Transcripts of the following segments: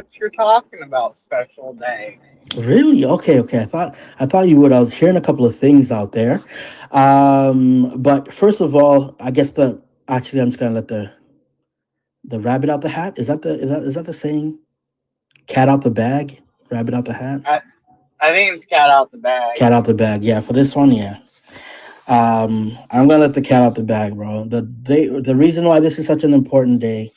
what you're talking about. Special day. Really? Okay, okay. I thought you would. I was hearing a couple of things out there. But first of all, I guess the actually I'm just gonna let the rabbit out the hat. Is that the saying? Cat out the bag, rabbit out the hat. I I think it's cat out the bag. Cat out the bag. Yeah, for this one, yeah. I'm gonna let the cat out the bag, bro. The reason why this is such an important day.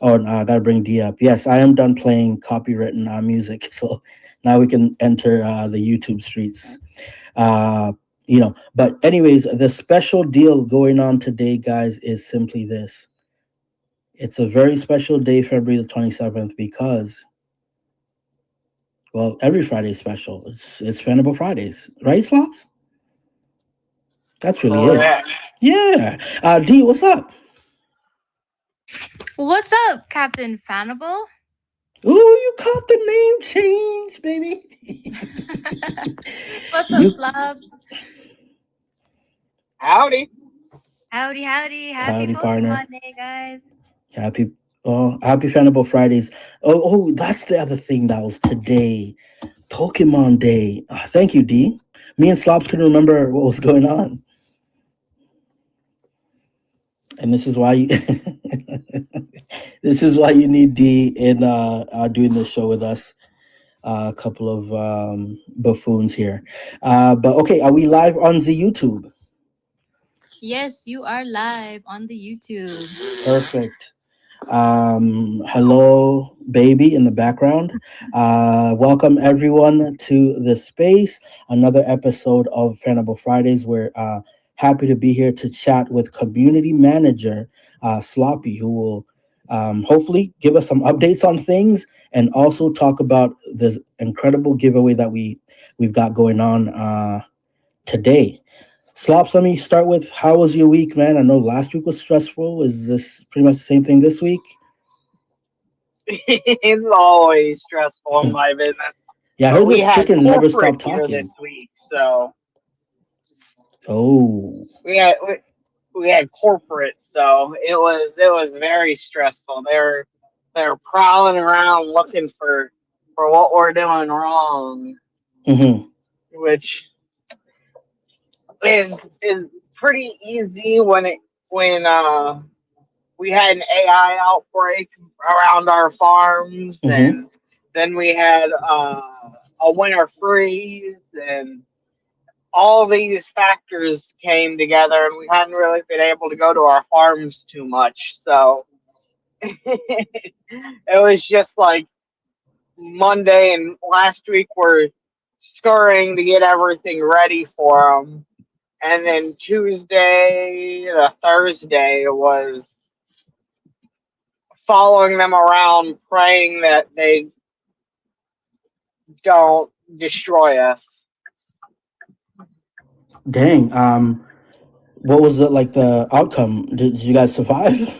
Oh, no, I gotta bring D up. Yes, I am done playing copywritten music, so now we can enter the YouTube streets. Uh, but anyways, the special deal going on today, guys, is simply this. It's a very special day, February the 27th, because well, every Friday is special. It's Fanable Fridays, right, Slops? That's really it. Correct. Yeah. D, what's up? What's up, Captain Fanable? Ooh, you caught the name change, baby. What's up, you Slobs? Howdy. Howdy, howdy. Happy howdy, partner. Pokemon Day, guys. Happy happy Fanable Fridays. Oh, that's the other thing that was today. Pokemon Day. Thank you, D. Me and Slops couldn't remember what was going on. And this is why you this is why you need D in doing this show with us. A couple of buffoons here. But okay, are we live on the YouTube? Yes, you are live on the YouTube. Perfect. Hello, baby, in the background. Welcome everyone to the space. Another episode of Fanable Fridays. We're happy to be here to chat with community manager Sloppy, who will hopefully give us some updates on things and also talk about this incredible giveaway that we've got going on today. Slops, let me start with how was your week, man? I know last week was stressful. Is this pretty much the same thing this week? It's always stressful in my business. Yeah, I But heard we those had chickens never corporate stop here talking. this week, so Oh, we had we had corporate, so it was very stressful. They're prowling around looking for what we're doing wrong, mm-hmm. which is pretty easy when we had an AI outbreak around our farms, Mm-hmm. and then we had a winter freeze, and all these factors came together, and we hadn't really been able to go to our farms too much. So it was just like Monday and last week were scurrying to get everything ready for them. And then Tuesday to Thursday was following them around, praying that they don't destroy us. Dang. What was the outcome? Did you guys survive?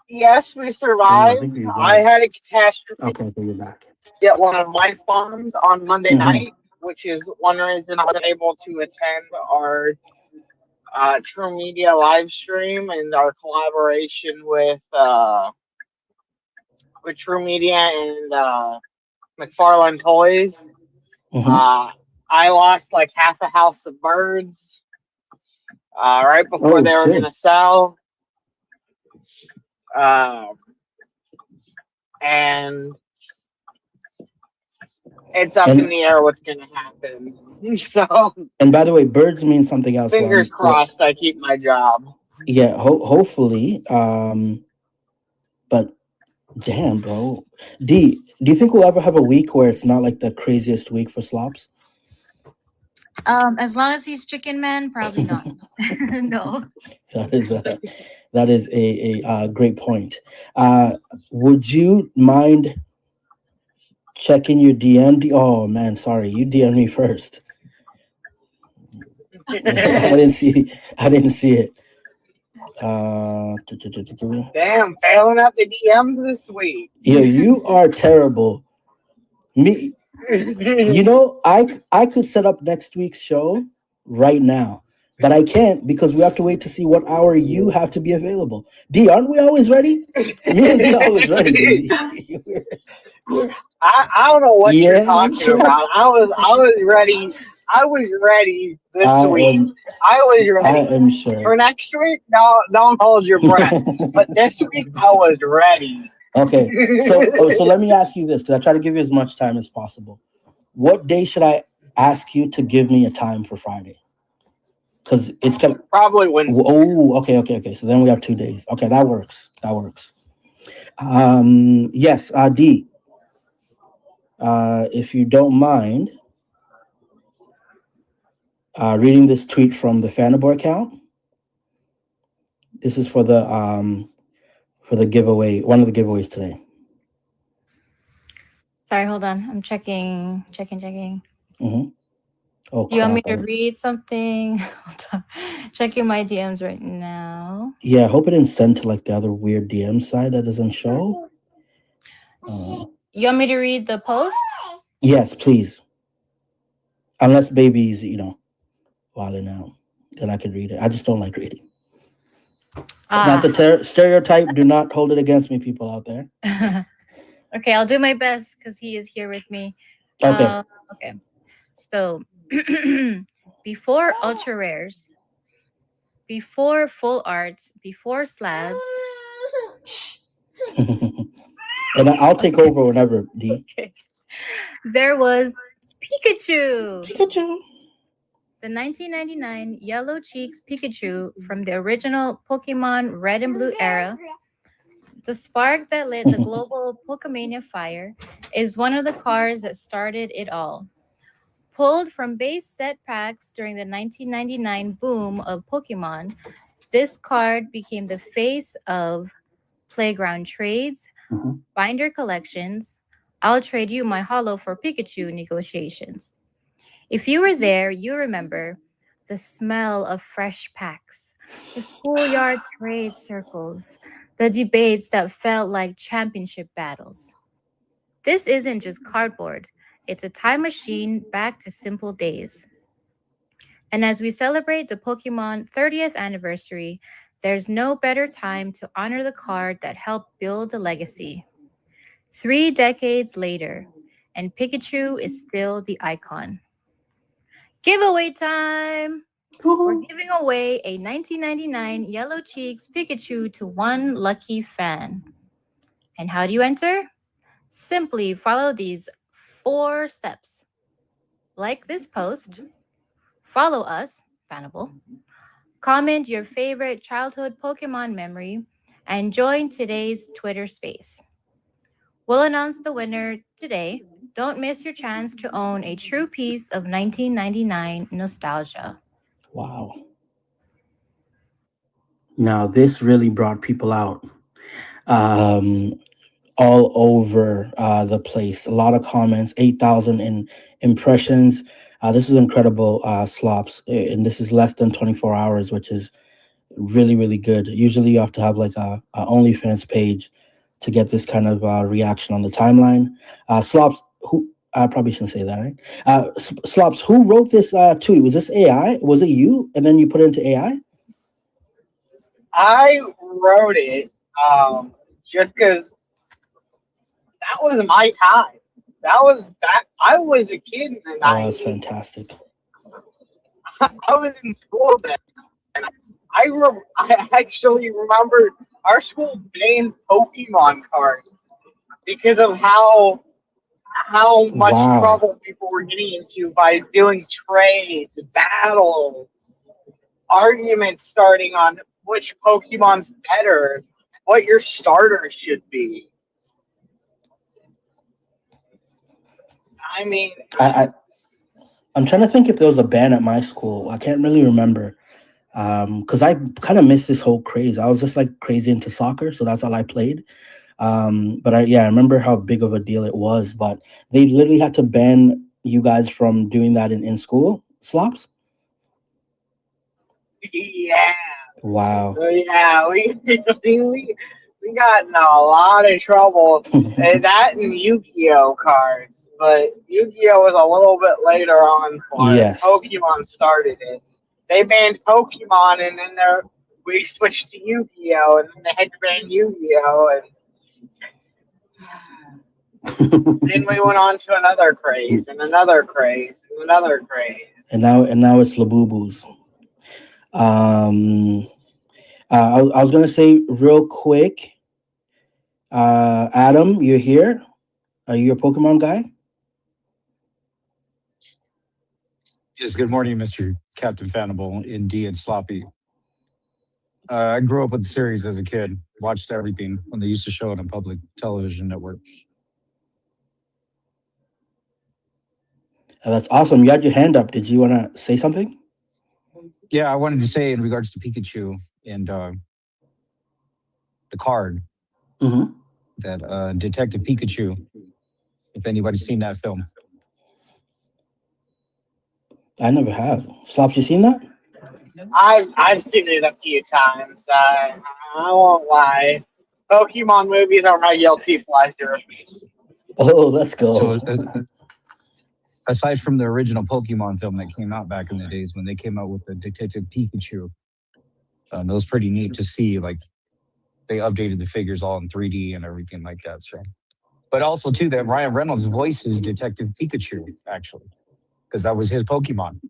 Yes, we Oh, I survived. think we I went. had a catastrophe Okay, so you're back. at one of my farms on Monday Mm-hmm. night, which is one reason I wasn't able to attend our True Media live stream and our collaboration with True Media and McFarlane Toys. Mm-hmm. Uh, I lost like half a house of birds right before Oh they were shit. gonna sell, uh, and it's up in And the air what's gonna happen. So and by the way, birds mean something else. fingers crossed, I keep my job. Yeah, hopefully. But damn, bro. D, do you think we'll ever have a week where it's not like the craziest week for Slops? As long as he's Chicken Man, probably not. No. That is a great point. Uh, would you mind checking your DM? Oh man, sorry, you DM me first. I didn't see. I didn't see it. Damn, failing up the DMs this week. Yo, you are terrible. Me, I could set up next week's show right now. but I can't because we have to wait to see what hour you have to be available. D, aren't we always ready? Me and D are always ready, baby. I don't know what you're Yeah, I'm talking sure. about. I was ready. I was ready this I week. am. I was I ready. am sure. For next week, no, don't hold your breath. But this week, I was ready. Okay, so let me ask you this because I try to give you as much time as possible. What day should I ask you to give me a time for Friday? Because it's gonna. Probably Wednesday. Oh, okay. So then we have 2 days. Okay, that works. Yes, D. If you don't mind, reading this tweet from the Fanable account. This is for the giveaway, one of the giveaways today. Sorry, hold on. I'm checking. Mm-hmm. Oh, Do you want me crap. to read something? Hold on. Checking my DMs right now. Yeah, I hope it didn't send to like the other weird DM side that doesn't show. You want me to read the post? Yes, please. Unless baby's, wilding out, then I could read it. I just don't like reading. That's a stereotype. Do not hold it against me, people out there. Okay, I'll do my best because he is here with me. Okay. Okay. So, before ultra rares, before full arts, before slabs. And I'll take over whenever, D. Okay. There was Pikachu. Pikachu. The 1999 Yellow Cheeks Pikachu from the original Pokemon Red and Blue era, the spark that lit the global Pokemania fire, is one of the cards that started it all. Pulled from base set packs during the 1999 boom of Pokemon, this card became the face of playground trades, binder collections, I'll trade you my holo for Pikachu negotiations. If you were there, you remember the smell of fresh packs, the schoolyard trade circles, the debates that felt like championship battles. This isn't just cardboard, it's a time machine back to simple days. And as we celebrate the Pokemon 30th anniversary, there's no better time to honor the card that helped build the legacy. 3 decades later, and Pikachu is still the icon. Giveaway time! We're giving away a 1999 Yellow Cheeks Pikachu to one lucky fan. And how do you enter? Simply follow these 4 steps. Like this post, follow us, Fanable, comment your favorite childhood Pokemon memory, and join today's Twitter space. We'll announce the winner today. Don't miss your chance to own a true piece of 1999 nostalgia. Wow. Now, this really brought people out all over the place. A lot of comments, 8,000 impressions. This is incredible, Slops. And this is less than 24 hours, which is really, really good. Usually you have to have like a OnlyFans page to get this kind of reaction on the timeline. Slops, who... I probably shouldn't say that, right? Slops, who wrote this tweet? Was this AI? Was it you? And then you put it into AI? I wrote it just because that was my time. That was that. I was a kid in the 90s. Oh, that's fantastic. I was in school then. I actually remember our school banned Pokemon cards because of how much trouble people were getting into by doing trades, battles, arguments starting on which Pokemon's better, what your starter should be. I mean, I'm trying to think if there was a ban at my school. I can't really remember because I kind of missed this whole craze. I was just like crazy into soccer, so that's all I played. But I remember how big of a deal it was. But they literally had to ban you guys from doing that in school, Slops? Yeah. Wow. Yeah, we got in a lot of trouble. And that and Yu-Gi-Oh cards, but Yu-Gi-Oh was a little bit later on for Yes. Pokemon started it. They banned Pokemon, and then we switched to Yu-Gi-Oh, and then they had to ban Yu-Gi-Oh, and then we went on to another craze, and another craze, and another craze. And now it's Labubus. I was gonna say real quick, Adam, you're here. Are you a Pokemon guy? Yes, good morning, Mr. Captain Fanable, ND, and Sloppy. I grew up with the series as a kid, watched everything when they used to show it on public television networks. That's awesome. You had your hand up. Did you want to say something? Yeah, I wanted to say in regards to Pikachu and the card Mm-hmm. that Detective Pikachu, if anybody's seen that film. I never have. Slops, you seen that? I've seen it a few times. I won't lie. Pokemon movies are my guilty pleasure. Oh, let's go. So aside from the original Pokemon film that came out back in the days when they came out with the Detective Pikachu, it was pretty neat to see. Like they updated the figures all in 3D and everything like that. So, but also too that Ryan Reynolds voices Detective Pikachu actually, because that was his Pokemon.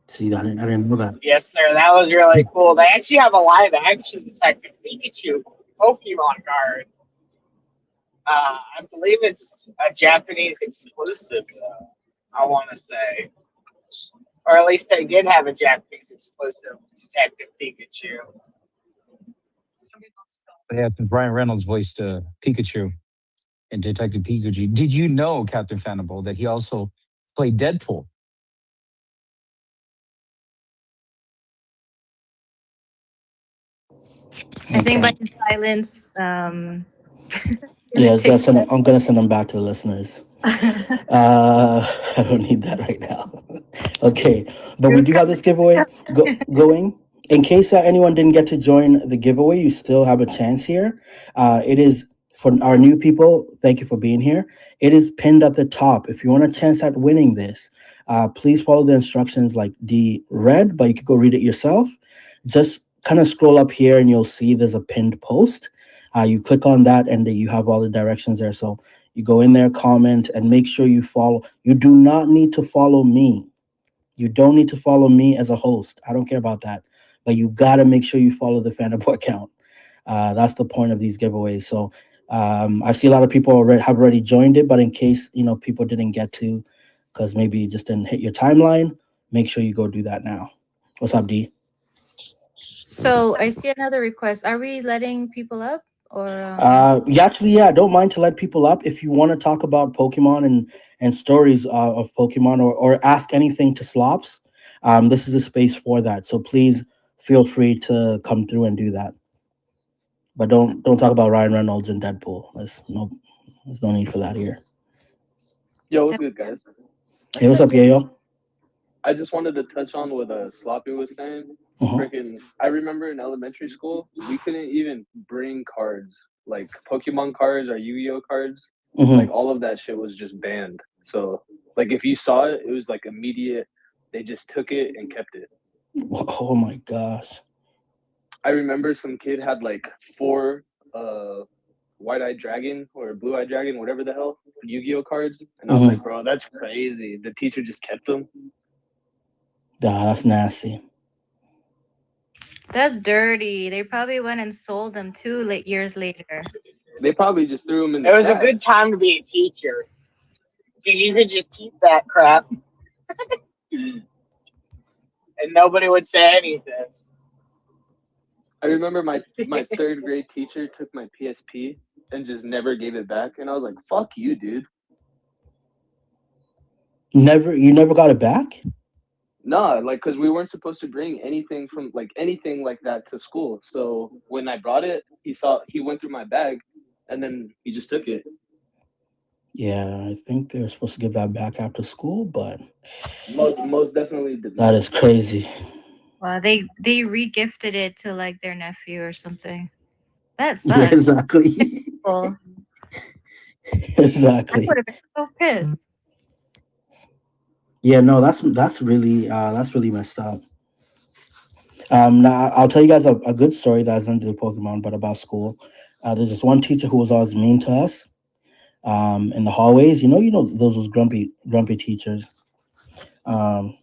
See, I didn't know that. Yes, sir. That was really cool. They actually have a live action Detective Pikachu Pokemon card. I believe it's a Japanese exclusive, though, I want to say. Or at least they did have a Japanese exclusive Detective Pikachu. Yeah, since Ryan Reynolds voiced Pikachu in Detective Pikachu. Did you know, Captain Fanable, that he also played Deadpool? I think by Okay. his silence, Yeah, take I'm gonna send them back to the listeners. I don't need that right now. Okay, but we do have this giveaway going. In case anyone didn't get to join the giveaway, you still have a chance here. It is for our new people. Thank you for being here. It is pinned at the top. If you want a chance at winning this, please follow the instructions like D read, but you could go read it yourself. Just kind of scroll up here and you'll see there's a pinned post. You click on that and you have all the directions there. So you go in there, comment, and make sure you follow. You do not need to follow me. You don't need to follow me as a host. I don't care about that. But you got to make sure you follow the Fanable account. That's the point of these giveaways. So I see a lot of people have already joined it, but in case people didn't get to, because maybe it just didn't hit your timeline, make sure you go do that now. What's up, D? So I see another request. Are we letting people up or? Yeah, don't mind to let people up if you want to talk about Pokemon and stories of Pokemon or ask anything to Slops. This is a space for that, so please feel free to come through and do that. But don't talk about Ryan Reynolds and Deadpool. There's no need for that here. Yo, what's good, guys? Hey, what's up, Yayo? I just wanted to touch on what Sloppy was saying. Freaking, I remember in elementary school, we couldn't even bring cards, like Pokemon cards or Yu-Gi-Oh cards. Like all of that shit was just banned. So, like if you saw it, it was like immediate. They just took it and kept it. Oh my gosh! I remember some kid had like 4 white-eyed dragon or blue-eyed dragon, whatever the hell, Yu-Gi-Oh cards, and I was like, bro, that's crazy. The teacher just kept them. Nah, that's nasty. That's dirty. They probably went and sold them 2 years later. They probably just threw them in the It was trash. a good time to be a teacher. Because you could just keep that crap. And nobody would say anything. I remember my 3rd grade teacher took my PSP and just never gave it back. And I was like, fuck you, dude. You never got it back? No, like, because we weren't supposed to bring anything anything like that to school. So when I brought it, he went through my bag and then he just took it. Yeah, I think they were supposed to give that back after school, but most definitely did not. That is crazy. Well, they re-gifted it to like their nephew or something. That Yeah, sucks. exactly. Well, I Exactly. would have been so pissed. Yeah, no, that's really messed up. Now I'll tell you guys a good story that has nothing to do with Pokemon, but about school. There's this one teacher who was always mean to us. In the hallways, those grumpy teachers. Um,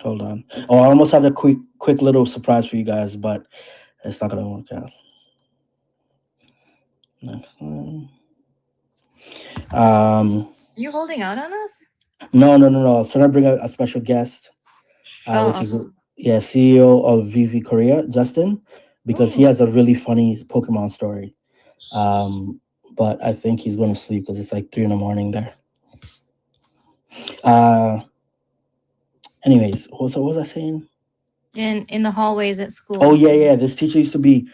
hold on. Oh, I almost had a quick little surprise for you guys, but it's not gonna work out. Next one. You holding out on us? No. I was trying to bring a special guest, which Oh, is yeah, CEO of VV Korea, Justin, because he oh. has a really funny Pokemon story. But I think he's going to sleep because it's like 3 in the morning there. Uh, anyways, what was I saying? In the hallways at school. Oh yeah. This teacher used to be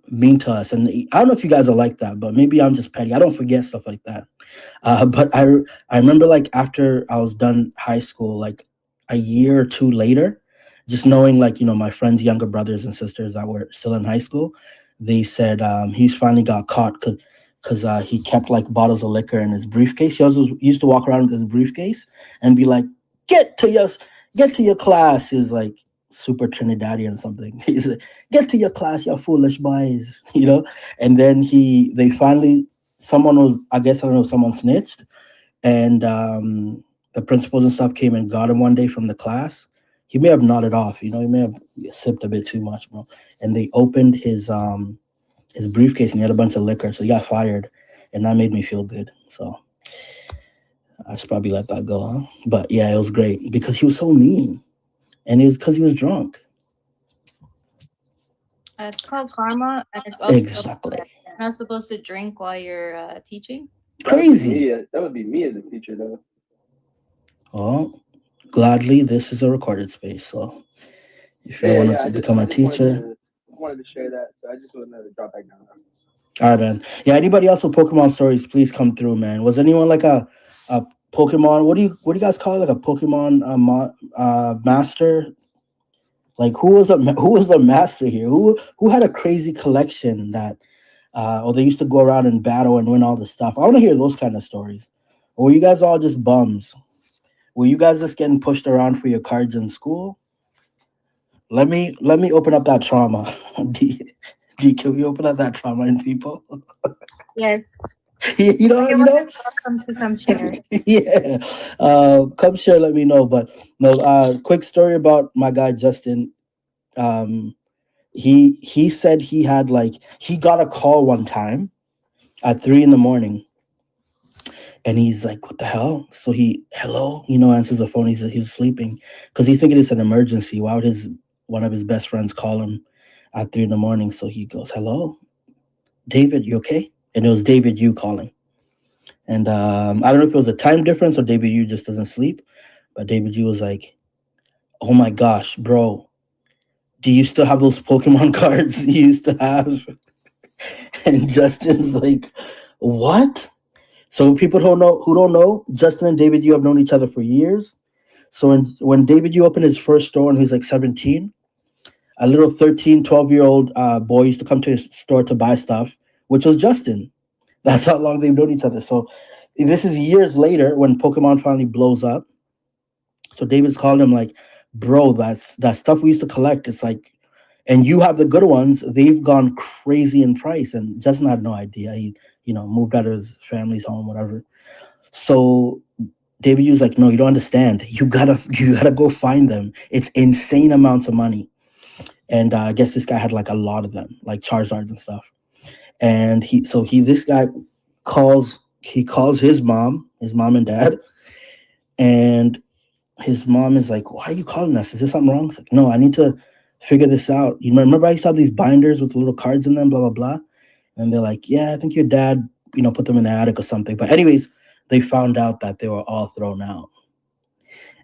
mean to us, and I don't know if you guys are like that, but maybe I'm just petty. I don't forget stuff like that. But I remember like after I was done high school, like a year or two later, just knowing like my friends' younger brothers and sisters that were still in high school, they said he's finally got caught because he kept like bottles of liquor in his briefcase. He also used to walk around with his briefcase and be like, "Get to your class." He was like super Trinidadian or something. He's like, "Get to your class, you foolish boys," And then they finally someone was, I guess, I don't know, someone snitched, and the principals and stuff came and got him one day from the class. He may have nodded off, he may have sipped a bit too much, bro. And they opened his briefcase and he had a bunch of liquor, so he got fired, and that made me feel good. So I should probably let that go, huh? But yeah, it was great because he was so mean, and it was because he was drunk. It's called karma, and it's also Exactly. you're not supposed to drink while you're teaching. Crazy. That would be me as a teacher, though. Well, gladly, this is a recorded space, so if you Yeah, want yeah. to become a I just wanted teacher. to share that, so I just wanted to drop back down. All right, man. Yeah, anybody else with Pokemon stories, please come through, man. Was anyone like a Pokemon? What do you guys call it? Like a Pokemon master? Like who was a master here? Who had a crazy collection that or they used to go around and battle and win all the stuff? I want to hear those kind of stories. Or were you guys all just bums? Were you guys just getting pushed around for your cards in school? Let me open up that trauma. Can we open up that trauma in people? Yes. You Everyone know, is welcome to come share. yeah. Come share, let me know. But no, quick story about my guy Justin. Um, he said he got a call one time at 3 in the morning, and he's like, "What the hell?" So hello, answers the phone. He's sleeping because he's thinking it's an emergency. Why would his one of his best friends call him at 3 in the morning? So he goes, "Hello, David, you okay?" And it was David Yu calling. And I don't know if it was a time difference or David Yu just doesn't sleep, but David Yu was like, "Oh my gosh, bro, do you still have those Pokemon cards you used to have?" And Justin's like, "What?" So people who don't know, Justin and David Yu have known each other for years. So when David Yu opened his first store when he was like 17, a little 13, 12-year-old boy used to come to his store to buy stuff, which was Justin. That's how long they've known each other. So this is years later when Pokemon finally blows up. So David's calling him like, "Bro, that stuff we used to collect. It's like, and you have the good ones. They've gone crazy in price." And Justin had no idea. He, moved out of his family's home, whatever. So David Yu's like, "No, you don't understand. You gotta go find them. It's insane amounts of money." And I guess this guy had like a lot of them, like Charizards and stuff. And this guy calls his mom and dad, and his mom is like, "Why are you calling us? Is there something wrong?" It's like, "No, I need to figure this out. You remember I used to have these binders with little cards in them, blah blah blah." And they're like, "Yeah, I think your dad, put them in the attic or something." But anyways, they found out that they were all thrown out,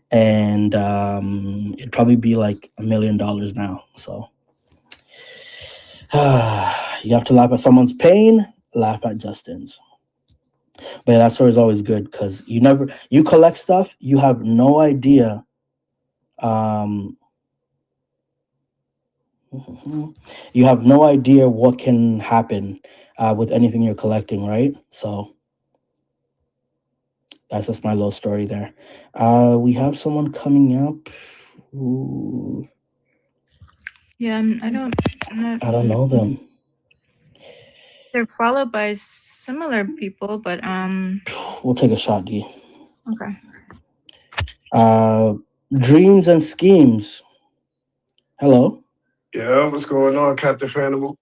and it'd probably be like $1 million now. So you have to laugh at someone's pain, laugh at Justin's. But yeah, that story is always good because you collect stuff, you have no idea. Um, you have no idea what can happen with anything you're collecting, right? So That's just my little story there. We have someone coming up. Ooh, Yeah, I'm not. I don't know them. They're followed by similar people, but We'll take a shot, D. okay. Dreams and schemes. Hello. Yeah, what's going on, Captain Fanable?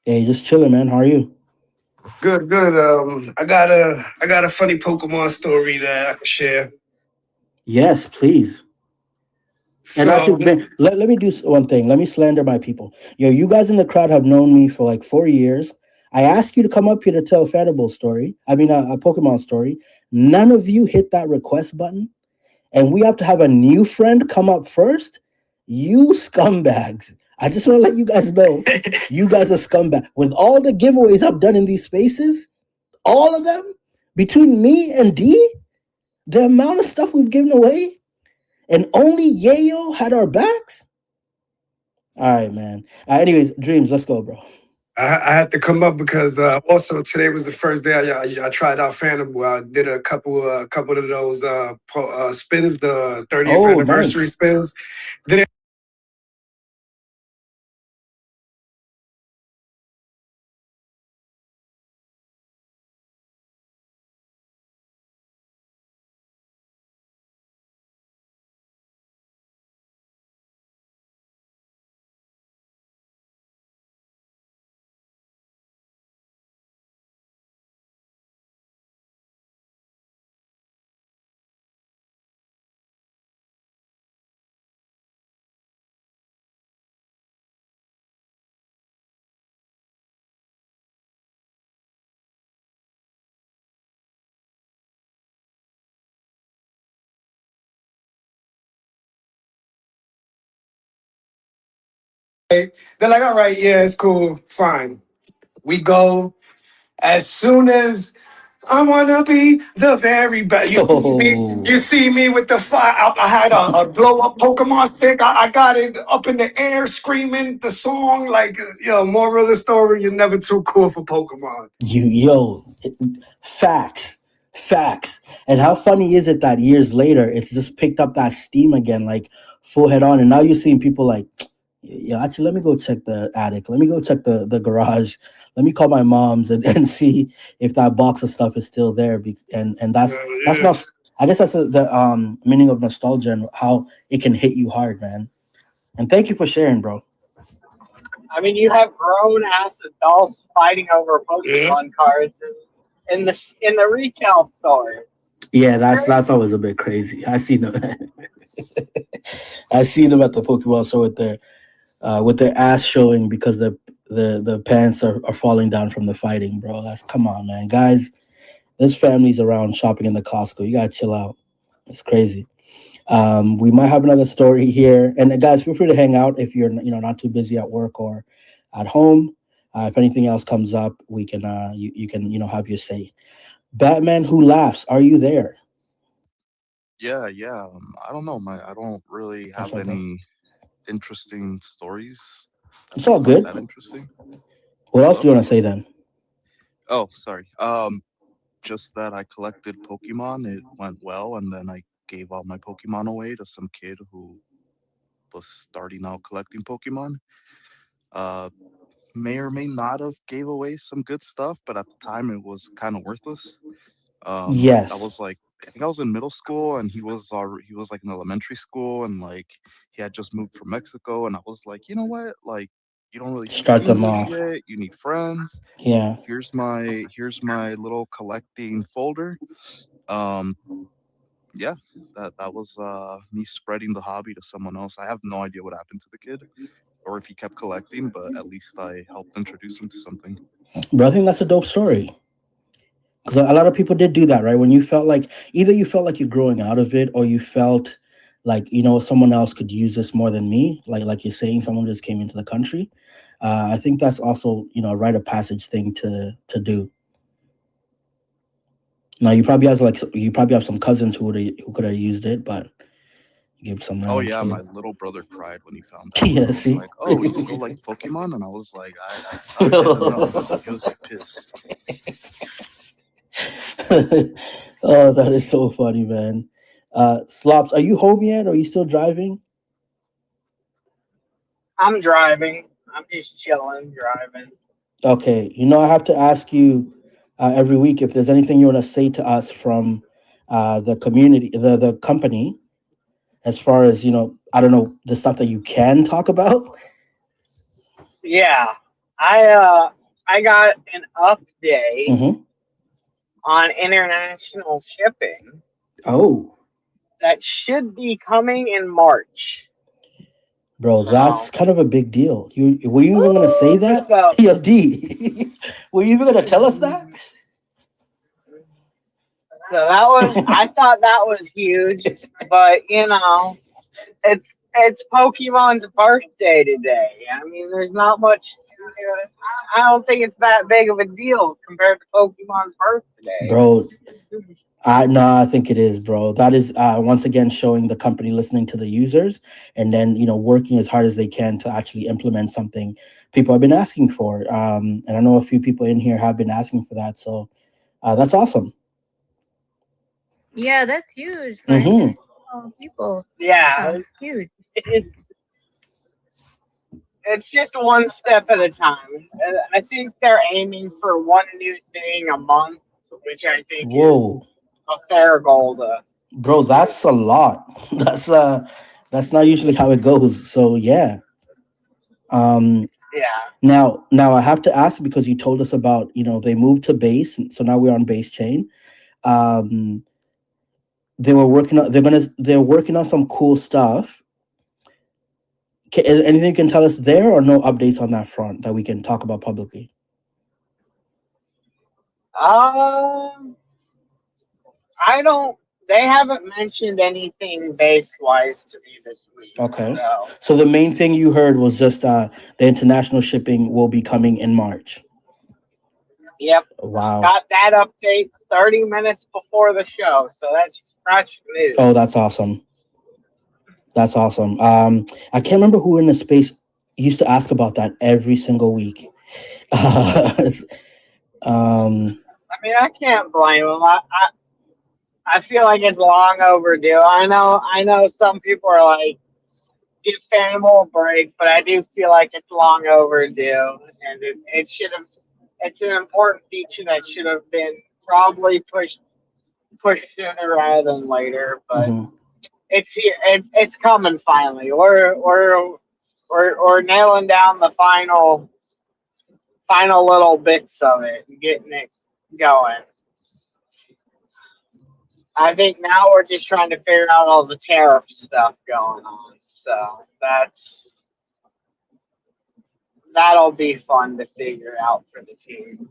Hey, just chilling, man. How are you? Good, good. I got a funny Pokemon story that I can share. Yes, please. And So, actually, man, let me do one thing. Let me slander my people. Yo, you guys in the crowd have known me for like 4 years. I asked you to come up here to tell a Fanable story. I mean, a Pokemon story. None of you hit that request button, and we have to have a new friend come up first. You scumbags! I just want to let you guys know, you guys are scumbag. With all the giveaways I've done in these spaces, all of them, between me and D, the amount of stuff we've given away, and only Yayo had our backs. All right, man. Anyways, Dreams, let's go, bro. I had to come up because also today was the first day I tried out Fanable. I did a couple of those spins, the 30th Oh, anniversary nice. spins. Did it. They're like, all right, yeah, it's cool, fine. We go as soon as I wanna be the very best. You see me? Oh, You see me with the fire? I had a blow up Pokemon stick. I got it up in the air, screaming the song. Like, yo, moral of the story: you're never too cool for Pokemon. facts, facts. And how funny is it that years later, it's just picked up that steam again, like full head on. And now you're seeing people like, yeah, actually, let me go check the attic. Let me go check the garage. Let me call my mom's and see if that box of stuff is still there. And that's Yeah. not. I guess that's the meaning of nostalgia and how it can hit you hard, man. And thank you for sharing, bro. I mean, you have grown ass adults fighting over Yeah. Pokemon cards in the retail stores. Yeah, that's always a bit crazy. I see them. I see them at the Pokeball store with their ass showing because the pants are falling down from the fighting, bro. That's come on, man, guys. There's families around shopping in the Costco. You gotta chill out. It's crazy. We might have another story here, and guys, feel free to hang out if you're not too busy at work or at home. If anything else comes up, we can you can have your say. Batman who laughs. Are you there? Yeah, yeah. I don't know. I don't really That's have all good. any interesting stories. At It's all least not good. that interesting. What else do Hello? you want to say then? Oh, sorry. Just that I collected Pokemon. It went well, and then I gave all my Pokemon away to some kid who was starting out collecting Pokemon. Uh, may or may not have gave away some good stuff, but at the time it was kind of worthless. I Yes. was like, I think I was in middle school, and he was like in elementary school, and like he had just moved from Mexico, and I was like, you know what, like you don't really speak Start them English off. yet, you need friends. Yeah. Here's my little collecting folder. Um, yeah, that was me spreading the hobby to someone else. I have no idea what happened to the kid, or if he kept collecting, but at least I helped introduce him to something. But I think that's a dope story. Because a lot of people did do that, right? When you felt like either you felt like you're growing out of it, or you felt like someone else could use this more than me. Like you're saying, someone just came into the country. I think that's also a rite of passage thing to do. Now you probably have some cousins who could have used it, but you give some Oh random yeah, my kid. little brother cried when he found out. Yeah, I was see. like, "Oh, you still like Pokemon?" And I was like, "I didn't know." He was like pissed. Oh, that is so funny, man. Slops, are you home yet? Or are you still driving? I'm driving. I'm just chilling, driving. Okay, I have to ask you every week if there's anything you want to say to us from the community, the company, as far as I don't know the stuff that you can talk about. Yeah, I got an update Mm-hmm. on international shipping Oh, that should be coming in March. bro, that's So, kind of a big deal. You were you even gonna say Ooh. that? so Yo, D, were you even gonna tell us that? that was, I thought that was huge, but it's Pokemon's birthday today. I mean, there's not much. I don't think it's that big of a deal compared to Pokemon's birthday. Bro, I think it is, bro. That is once again showing the company listening to the users and then working as hard as they can to actually implement something people have been asking for. And I know a few people in here have been asking for that, so that's awesome. Yeah, that's huge for Mm-hmm. international people. Yeah, Yeah, huge. it, it's just one step at a time. I think they're aiming for one new thing a month, which I think is Whoa, a fair goal to bro, do. that's a lot. That's not usually how it goes. So yeah. Um, Yeah. now I have to ask because you told us about they moved to base, so now we're on base chain. Um, they were working on they're working on some cool stuff. Anything you can tell us there, or no updates on that front that we can talk about publicly? Um, I don't. They haven't mentioned anything base wise to me this week. Okay. So, So the main thing you heard was just the international shipping will be coming in March. yep, Wow. got that update 30 minutes before the show. So that's fresh Oh, news. that's awesome. That's awesome. I can't remember who in the space used to ask about that every single week. um, I mean, I can't blame them. I feel like it's long overdue. I know some people are like, give Fanable a break, but I do feel like it's long overdue, and it should have. It's an important feature that should have been probably pushed sooner rather than later. But mhm. it's here. It's coming finally. We're nailing down the final little bits of it and getting it going. I think now we're just trying to figure out all the tariff stuff going on. So that'll be fun to figure out for the team.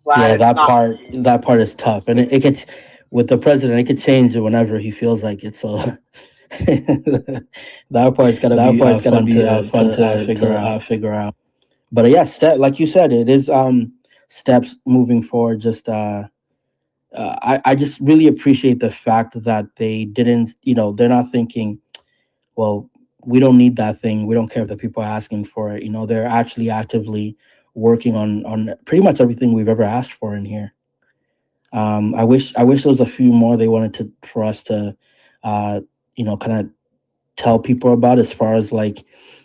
Glad Yeah, it's that not part me. that part is tough, and it gets with the president. It could change it whenever he feels like it. So that part's gotta That be part's gotta fun be to figure out. figure out. But yeah, like you said, it is steps moving forward. Just I just really appreciate the fact that they didn't, they're not thinking, well, we don't need that thing. We don't care if the people are asking for it. They're actually actively working on pretty much everything we've ever asked for in here. I wish there was a few more they wanted to for us to, kind of tell people about as far as like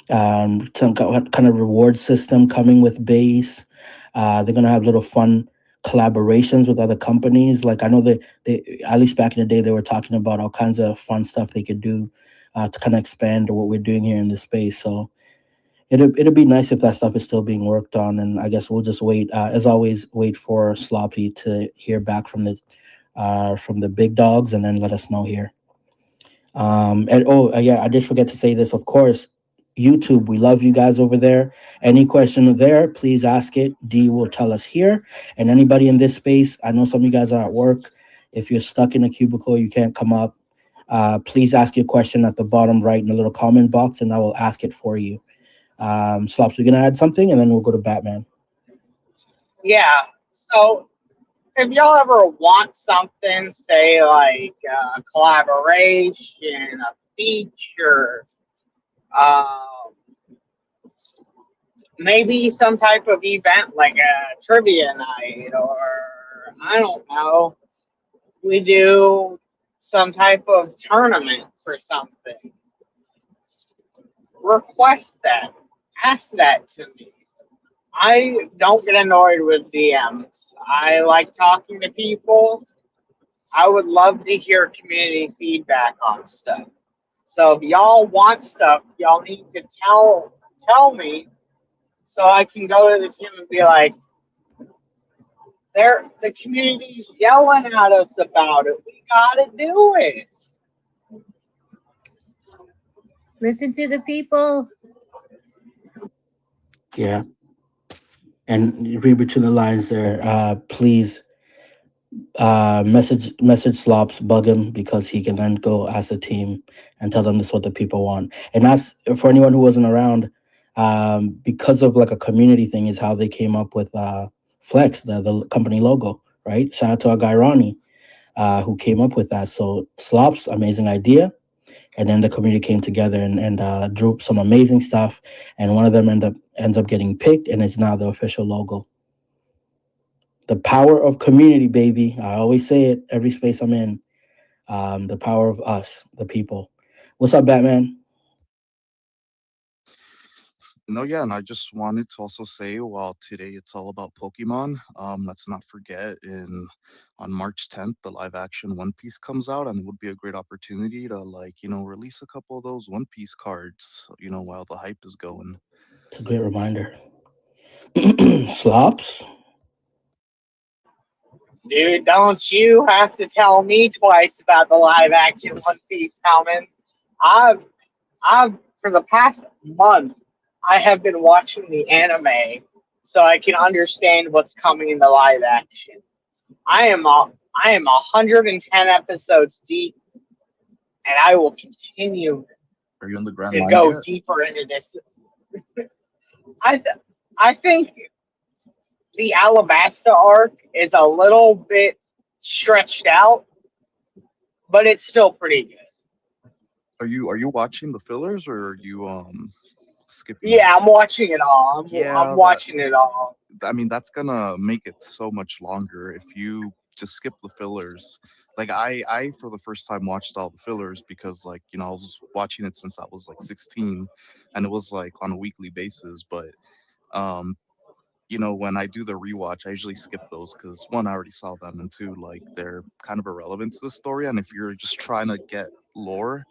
some kind of reward system coming with base. They're gonna have little fun collaborations with other companies. Like I know they at least back in the day they were talking about all kinds of fun stuff they could do to kind of expand what we're doing here in this space. So it'll be nice if that stuff is still being worked on. And I guess we'll just wait, as always, wait for Sloppy to hear back from the big dogs and then let us know here. And oh yeah, I did forget to say this. Of course, YouTube, we love you guys over there. Any question there, please ask it. D will tell us here. And anybody in this space, I know some of you guys are at work. If you're stuck in a cubicle, you can't come up. Please ask your question at the bottom right in the little comment box, and I will ask it for you. Slops, we're gonna add something, and then we'll go to Batman. Yeah. So if y'all ever want something, say like a collaboration, a feature, um, maybe some type of event like a trivia night, or I don't know, we do some type of tournament for something. Request that. Ask that to me. I don't get annoyed with DMs. I like talking to people. I would love to hear community feedback on stuff. So if y'all want stuff, y'all need to tell me so I can go to the team and be like, the community's yelling at us about it. We gotta do it. Listen to the people. Yeah. And read between the lines there. Please message Slops, bug him because he can then go ask the team and tell them this is what the people want. And that's for anyone who wasn't around. Because of like a community thing is how they came up with Flex, the company logo, right? Shout out to our guy Ronnie, who came up with that. So Slops, amazing idea. And then the community came together and drew some amazing stuff. And one of them ends up getting picked, and it's now the official logo. The power of community, baby. I always say it every space I'm in. The power of us, the people. What's up, Batman? No, yeah, and I just wanted to also say, while today it's all about Pokemon, let's not forget on March 10th, the live action One Piece comes out, and it would be a great opportunity to release a couple of those One Piece cards, while the hype is going. It's a great reminder. Slops? Dude, don't you have to tell me twice about the live action One Piece coming. I've for the past month I have been watching the anime so I can understand what's coming in the live action. I am 110 episodes deep, and I will continue Are you on the Grand to Line go yet? deeper into this. I th- I think the Alabasta arc is a little bit stretched out, but it's still pretty good. Are you watching the fillers, or are you skipping Yeah, I'm those? watching it all. I'm Yeah, watching it all. I mean, that's gonna make it so much longer if you just skip the fillers. Like I for the first time watched all the fillers because I was watching it since I was like 16, and it was like on a weekly basis. But um, when I do the rewatch, I usually skip those because one, I already saw them, and two, like they're kind of irrelevant to the story. And if you're just trying to get lore,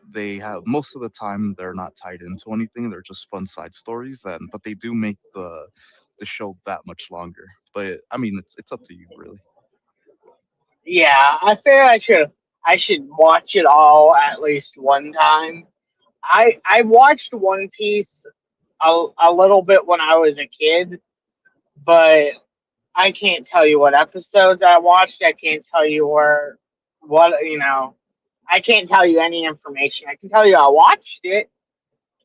they have most of the time they're not tied into anything. They're just fun side stories, and but they do make the show that much longer. But I mean, it's up to you, really. Yeah, I feel I should watch it all at least one time. I watched One Piece a little bit when I was a kid, but I can't tell you what episodes I watched. I can't tell you what. I can't tell you any information. I can tell you I watched it,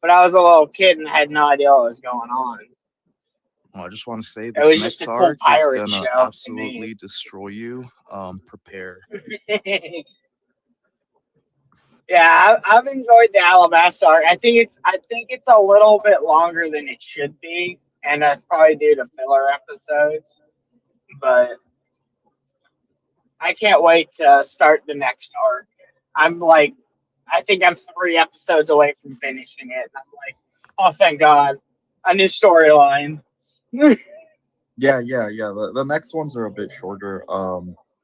but I was a little kid and had no idea what was going on. Well, I just want to say It this was just next a cool arc is pirate gonna show to me. absolutely destroy you. Prepare. Yeah, I've enjoyed the Alabasta arc. I think it's a little bit longer than it should be, and that's probably due to filler episodes. But I can't wait to start the next arc. I'm like, I think I'm 3 episodes away from finishing it, and I'm like, oh, thank God, a new storyline. Yeah. The next ones are a bit shorter.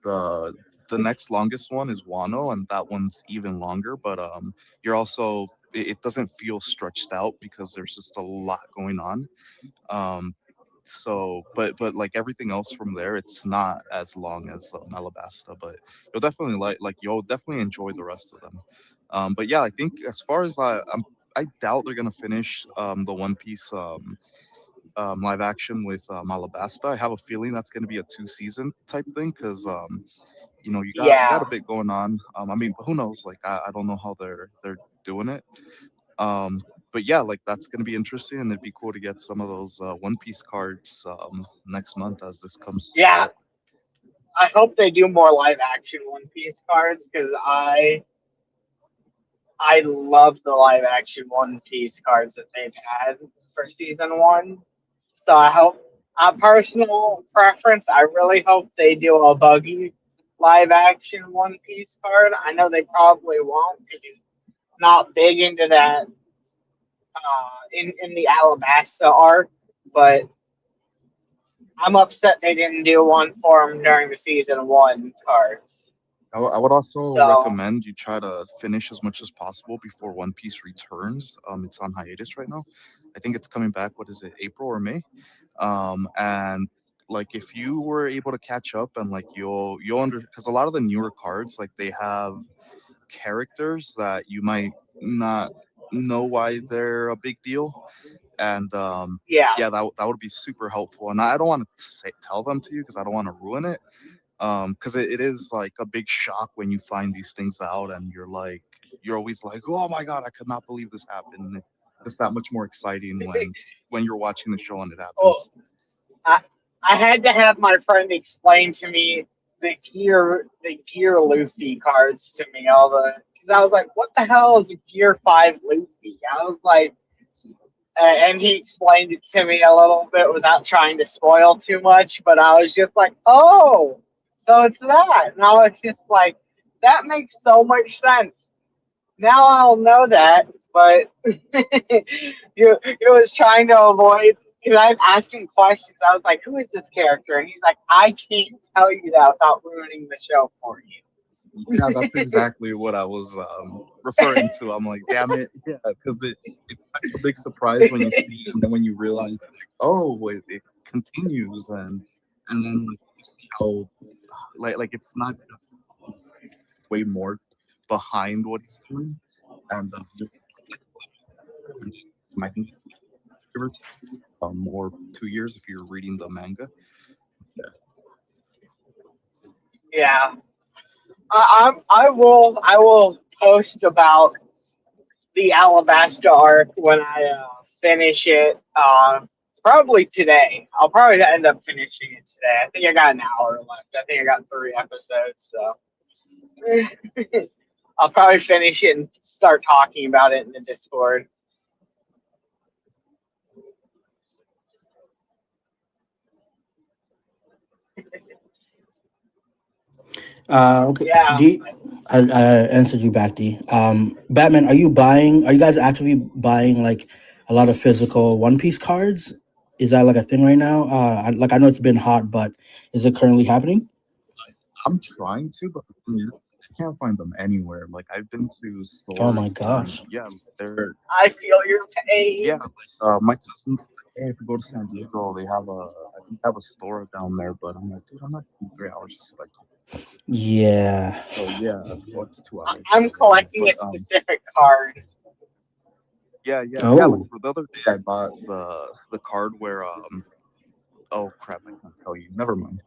The the next longest one is Wano, and that one's even longer. But you're also it doesn't feel stretched out because there's just a lot going on. Um, but like everything else from there, it's not as long as Alabasta, but you'll definitely enjoy the rest of them. But yeah, I think as far as I doubt they're gonna finish the One Piece live action with Alabasta. I have a feeling that's gonna be a 2 season type thing because you got Yeah, a bit going on. I mean, who knows? Like I don't know how they're doing it. Um, but yeah, like that's gonna be interesting, and it'd be cool to get some of those One Piece cards next month as this comes yeah. out. I hope they do more live action One Piece cards because I love the live action One Piece cards that they've had for season one. So I hope, personal preference, I really hope they do a buggy live action One Piece card. I know they probably won't because he's not big into that in the Alabasta arc, but I'm upset they didn't do one for him during the season one cards. I would also So recommend you try to finish as much as possible before One Piece returns. It's on hiatus right now. I think it's coming back. What is it, April or May? And like if you were able to catch up and like you'll under because a lot of the newer cards like they have characters that you might not know why they're a big deal, and yeah, yeah, that would be super helpful. And I don't want to tell them to you because I don't want to ruin it, because it is like a big shock when you find these things out and you're always like, oh my god, I could not believe this happened. It's that much more exciting when you're watching the show and it well, happens. I I had to have my friend explain to me the gear Luffy cards to me all the because I was like, what the hell is a Gear 5 Luffy? I was like, and he explained it to me a little bit without trying to spoil too much. But I was just like, oh, so it's that. And I was just like, that makes so much sense. Now I'll know that. But you was trying to avoid because I'm asking questions. I was like, who is this character? And he's like, I can't tell you that without ruining the show for Yeah, that's you. exactly what I was referring to. I'm like, damn it, yeah, because it's such a big surprise when you see it, and then when you realize, like, oh, it continues, and then like you see how like it's not just way more behind what he's doing, and I think give or take, or 2 years if you're reading the manga. Yeah, I will post about the Alabasta arc when I finish it. Probably today. I'll probably end up finishing it today. I think I got an hour left. I think I got 3 episodes, so I'll probably finish it and start talking about it in the Discord. Okay, Yeah, D. I answered you back, D. Batman, are you buying? Are you guys actively buying like a lot of physical One Piece cards? Is that like a thing right now? Like I know it's been hot, but is it currently happening? I'm trying to, but the thing is, I can't find them anywhere. Like I've been to Oh stores my and gosh. yeah, they're I feel your yeah. pain. My cousins, like, hey, if you go to San Diego, they have I think they have a store down there. But I'm like, dude, I'm not in 3 hours just to like. Yeah. So yeah, well, it's 2 hours. I'm collecting a But specific card. yeah. Like Oh. for the other day, I bought the card where oh crap, I can't tell you. Never mind.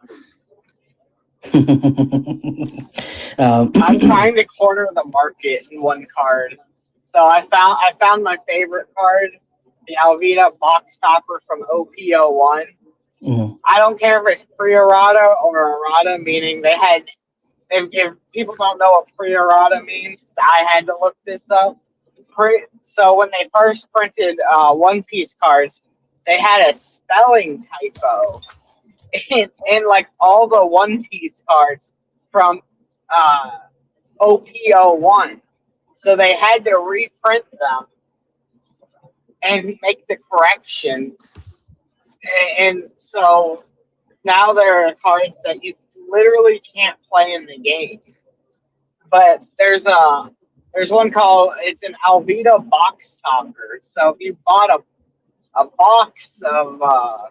um, I'm trying to corner the market in one card. So I found my favorite card, the Alvita box topper from OPO1. mhm. I don't care if it's pre-errata or errata, meaning they had. If people don't know what pre-errata means, 'cause I had to look this up. So when they first printed One Piece cards, they had a spelling typo in like all the One Piece cards from uh, OPO1. So they had to reprint them and make the correction. And so now there are cards that you literally can't play in the game. But there's one called it's an Alvita box topper. So if you bought a box of a,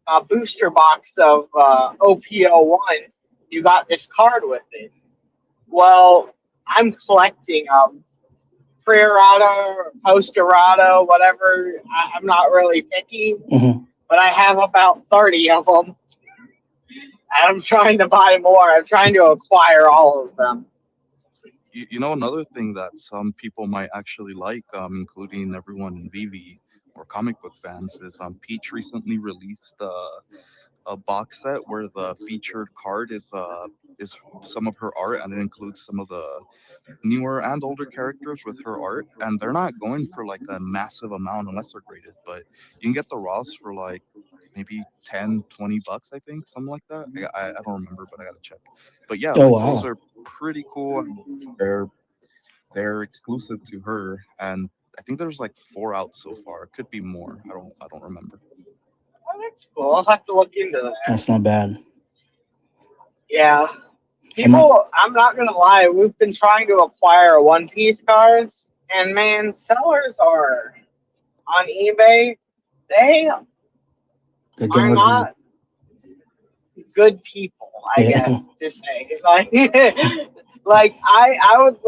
a booster box of OPO1, you got this card with it. Well, I'm collecting pre-errata or post-errata, whatever. I'm not really picky, Mhm. but I have about 30 of them. I'm trying to buy more. I'm trying to acquire all of them. You know, another thing that some people might actually like, including everyone in VV or comic book fans, is Peach recently released a box set where the featured card is some of her art, and it includes some of the newer and older characters with her art, and they're not going for like a massive amount unless they're graded, but you can get the raws for like maybe 10, 20 bucks, I think, something like that. I don't remember, but I gotta check. But yeah, Oh like those wow. are pretty cool. They're they're exclusive to her, and I think there's like 4 out so far. It could be more. I don't remember. Oh, that's cool. I'll have to look into that. That's not bad. Yeah. I'm not, People, I'm not gonna lie, we've been trying to acquire One Piece cards, and man, sellers are on eBay. They they're getting are rid of you. not good people, I Yeah. guess to say. Like I was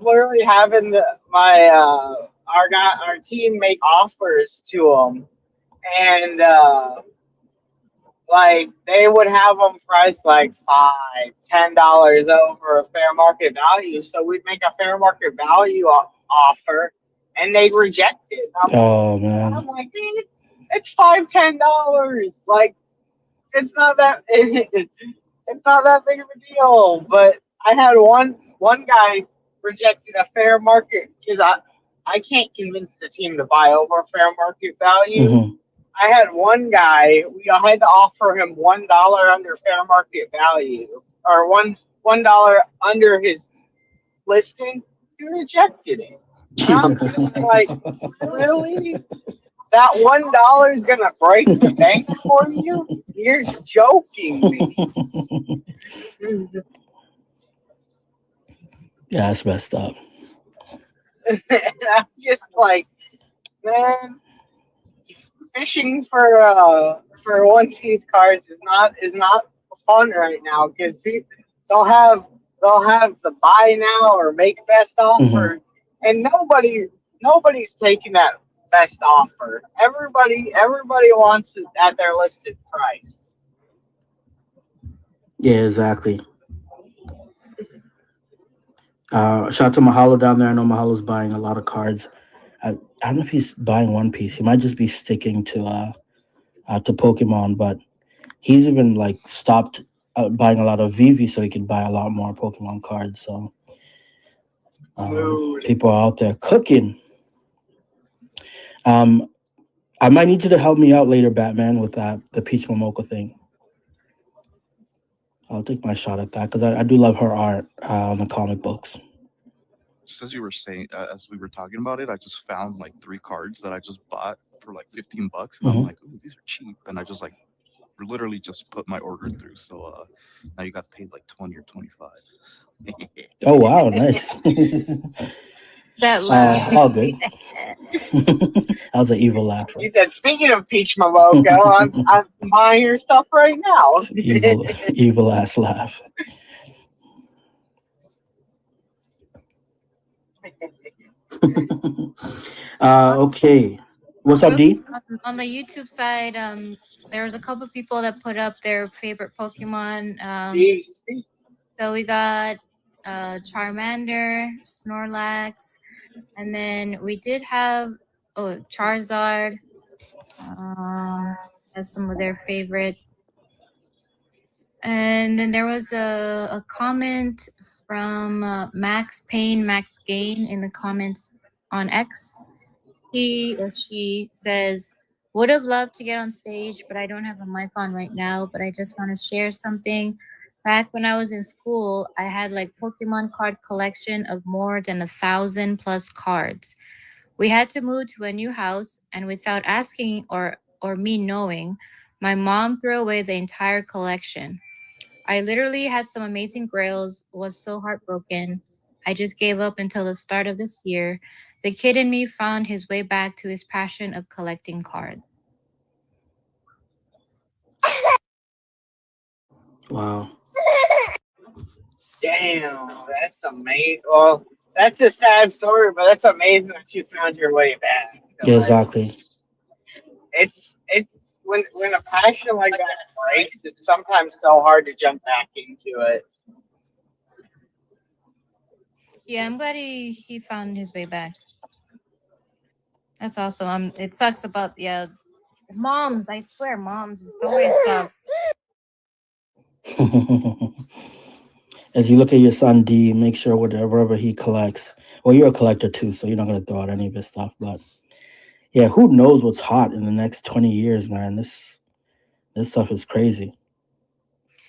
literally having our team make offers to them, and like they would have them priced like $5, $10 over a fair market value. So we'd make a fair market value offer, and they'd reject it. Oh man. I'm like, man, it's $5, $10. Like it's not that it's not that big of a deal. But I had one guy rejected a fair market because I can't convince the team to buy over fair market value. Hmm. I had one guy. We had to offer him $1 under fair market value, or $1 under his listing. He rejected it, and I'm just like, really? That $1 is gonna break the bank for you? You're joking me. Yeah, that's messed up. And I'm just like, man, fishing for One Piece cards is not fun right now because they'll have they'll have the buy now or make best Hmm. offer, and nobody's taking that best offer. Everybody wants it at their listed price. Yeah, exactly. Shout out to Mahalo down there. I know Mahalo's buying a lot of cards. I don't know if he's buying One Piece. He might just be sticking to Pokemon, but he's even like stopped buying a lot of Vivi so he could buy a lot more Pokemon cards. So Mood. people are out there cooking. Um, I might need you to help me out later, Batman, with the Peach Momoko thing. I'll take my shot at that because I do love her art on the comic books. Just as you were saying, as we were talking about it, I just found like 3 cards that I just bought for like 15 bucks, and I'm Hmm. like, ooh, these are cheap, and I just like literally just put my order through. So now you got paid like 20 or 25. Oh wow, nice. That laugh. All good. That was an evil laugh. He said, "Speaking of Peach Momoko, I'm buying your stuff right now." Evil ass laugh. Okay. What's up, Real quick, D? on the YouTube side, there was a couple people that put up their favorite Pokemon. Jeez. So we got Charmander, Snorlax, and then we did have Charizard as some of their favorites. And then there was a comment from Max Payne, Max Gain in the comments on X. He or she says, would have loved to get on stage, but I don't have a mic on right now. But I just want to share something. Back when I was in school, I had like Pokemon card collection of more than 1,000 plus cards. We had to move to a new house, and without asking or me knowing, my mom threw away the entire collection. I literally had some amazing grails, was so heartbroken. I just gave up until the start of this year. The kid in me found his way back to his passion of collecting cards. Wow. Damn, that's amazing. Well, that's a sad story, but that's amazing that you found your way back. Yeah, Like, exactly. it when a passion like that breaks, it's sometimes so hard to jump back into it. Yeah, I'm glad he found his way back. That's awesome. It sucks about moms. I swear, moms. It's always tough. As you look at your son D, make sure whatever he collects. Well, you're a collector too, so you're not gonna throw out any of his stuff. But yeah, who knows what's hot in the next 20 years, man? This stuff is crazy.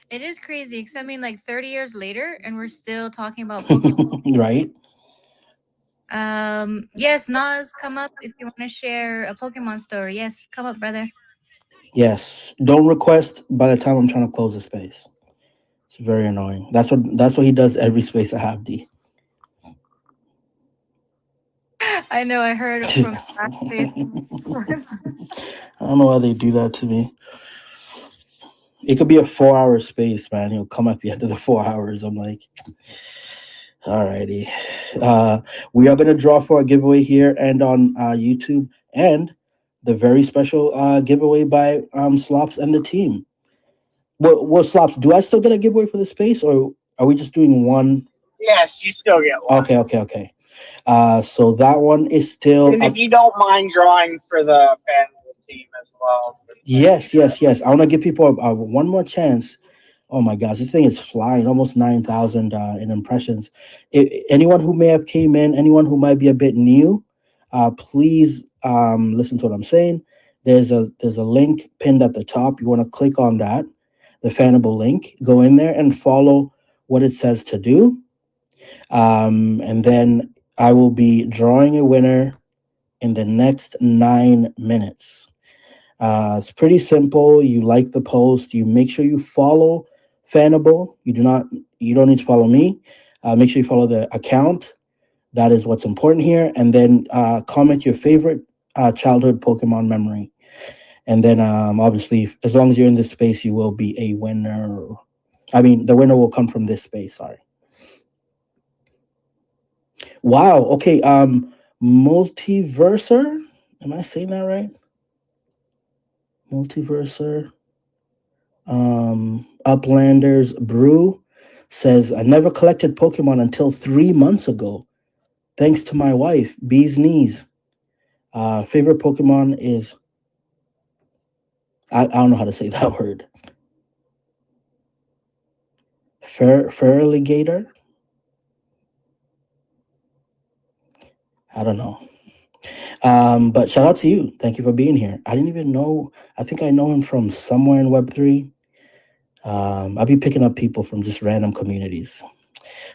It is crazy, because I mean, like 30 years later, and we're still talking about Pokemon. Right? Yes, Nas, come up if you want to share a Pokemon story. Yes, come up, brother. Yes. Don't request by the time I'm trying to close the space. It's very annoying. That's what he does every space I have, D. I know, I heard I from last space. don't know why they do that to me. It could be a 4-hour space, man. He'll come at the end of the 4 hours. I'm like, alrighty. We are gonna draw for a giveaway here and on YouTube, and the very special giveaway by Slops and the team. What Slops? Do I still get a giveaway for the space, or are we just doing one? Yes, you still get one. Okay. So that one is still And if you don't mind drawing for the Fanable team as well. Yes. I want to give people one more chance. Oh my gosh, this thing is flying, almost 9,000 in impressions. Anyone who may have came in, anyone who might be a bit new, please listen to what I'm saying. There's a link pinned at the top. You want to click on that, the Fanable link. Go in there and follow what it says to do. And then I will be drawing a winner in the next 9 minutes. It's pretty simple. You like the post. You make sure you follow Fanable. You don't need to follow me. Make sure you follow the account. That is what's important here. And then comment your favorite childhood Pokemon memory. And then obviously, as long as you're in this space, you will be a winner. I mean, the winner will come from this space. Sorry. Wow. Okay. Multiverser. Am I saying that right? Multiverser. Uplanders Brew says, I never collected Pokemon until 3 months ago. Thanks to my wife, Bee's Knees. Favorite Pokemon is, I don't know how to say that word. Feraligatr? I don't know. But shout out to you. Thank you for being here. I didn't even know. I think I know him from somewhere in Web3. I'll be picking up people from just random communities,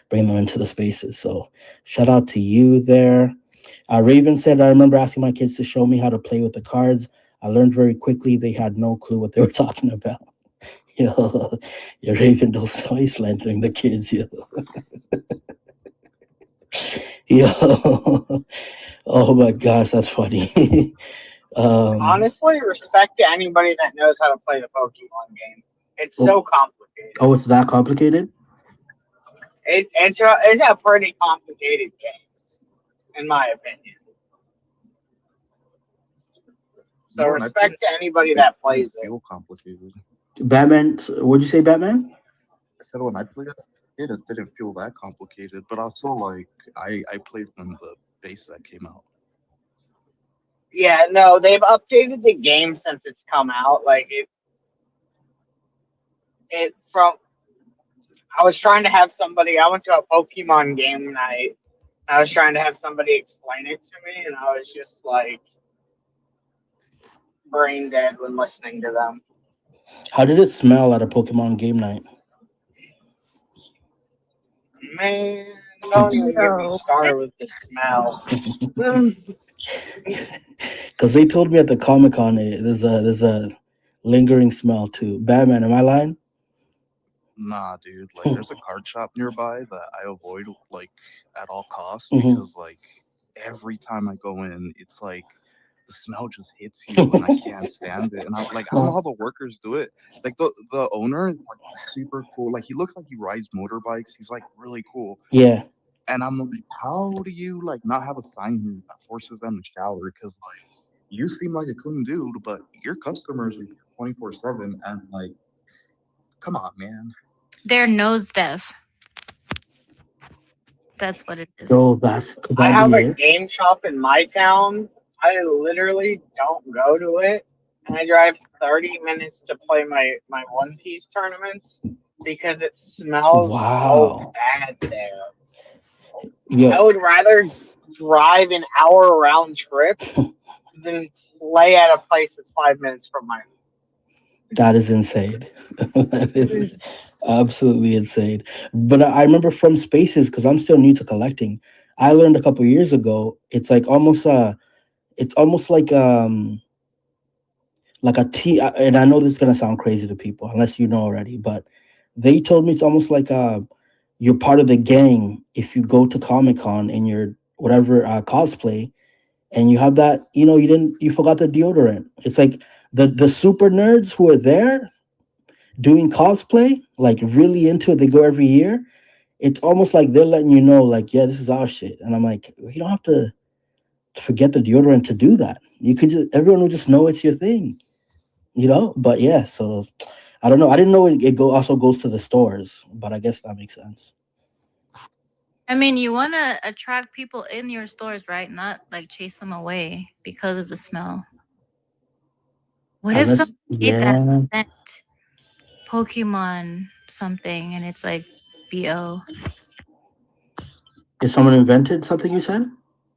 bringing them into the spaces. So shout out to you there. Raven said, I remember asking my kids to show me how to play with the cards. I learned very quickly they had no clue what they were talking about. Yo, Raven, don't start slandering the kids. Yo. Yo. Oh my gosh, that's funny. Honestly, respect to anybody that knows how to play the Pokemon game. It's so complicated. Oh, it's that complicated? It's a pretty complicated game, in my opinion. So respect to anybody that plays it. Feel complicated. Batman, what'd you say, Batman? I said when I played it didn't feel that complicated, but also like I played when the base that came out. Yeah, no, they've updated the game since it's come out. Like I was trying to have somebody. I went to a Pokemon game night. I was trying to have somebody explain it to me, and I was just like brain dead when listening to them. How did it smell at a Pokemon game night? Man, don't even get me started with the smell. Because they told me at the Comic-Con there's a lingering smell too. Batman, am I lying? Nah, dude. Like, there's a card shop nearby that I avoid like at all costs because like every time I go in, it's like the smell just hits you and I can't stand it. And I don't know how the workers do it. Like the owner is like super cool. Like he looks like he rides motorbikes. He's like really cool. Yeah. And I'm like, how do you like not have a sign here that forces them to shower? Because like you seem like a clean dude, but your customers are 24/7 and like, come on, man. They're nose deaf. That's what it is. So that's I have a game shop in my town. I literally don't go to it, and I drive 30 minutes to play my One Piece tournaments because it smells so bad there. Yeah. I would rather drive an hour round trip than play at a place that's 5 minutes from my home. That is insane. That is absolutely insane. But I remember from spaces because I'm still new to collecting. I learned a couple years ago. It's like almost it's almost like a T. And I know this is gonna sound crazy to people unless you know already, but they told me it's almost like you're part of the gang if you go to Comic Con and you're whatever cosplay and you have that, you forgot the deodorant. It's like the super nerds who are there doing cosplay, like really into it, they go every year. It's almost like they're letting you know, like, yeah, this is our shit. And I'm like, you don't have to forget the deodorant to do that. You could just, everyone will just know it's your thing, But yeah, so I don't know. I didn't know it also goes to the stores, but I guess that makes sense. I mean, you want to attract people in your stores, right? Not like chase them away because of the smell. What if Unless, someone made that yeah. scent Pokemon something and it's like BO? If someone invented something, you said?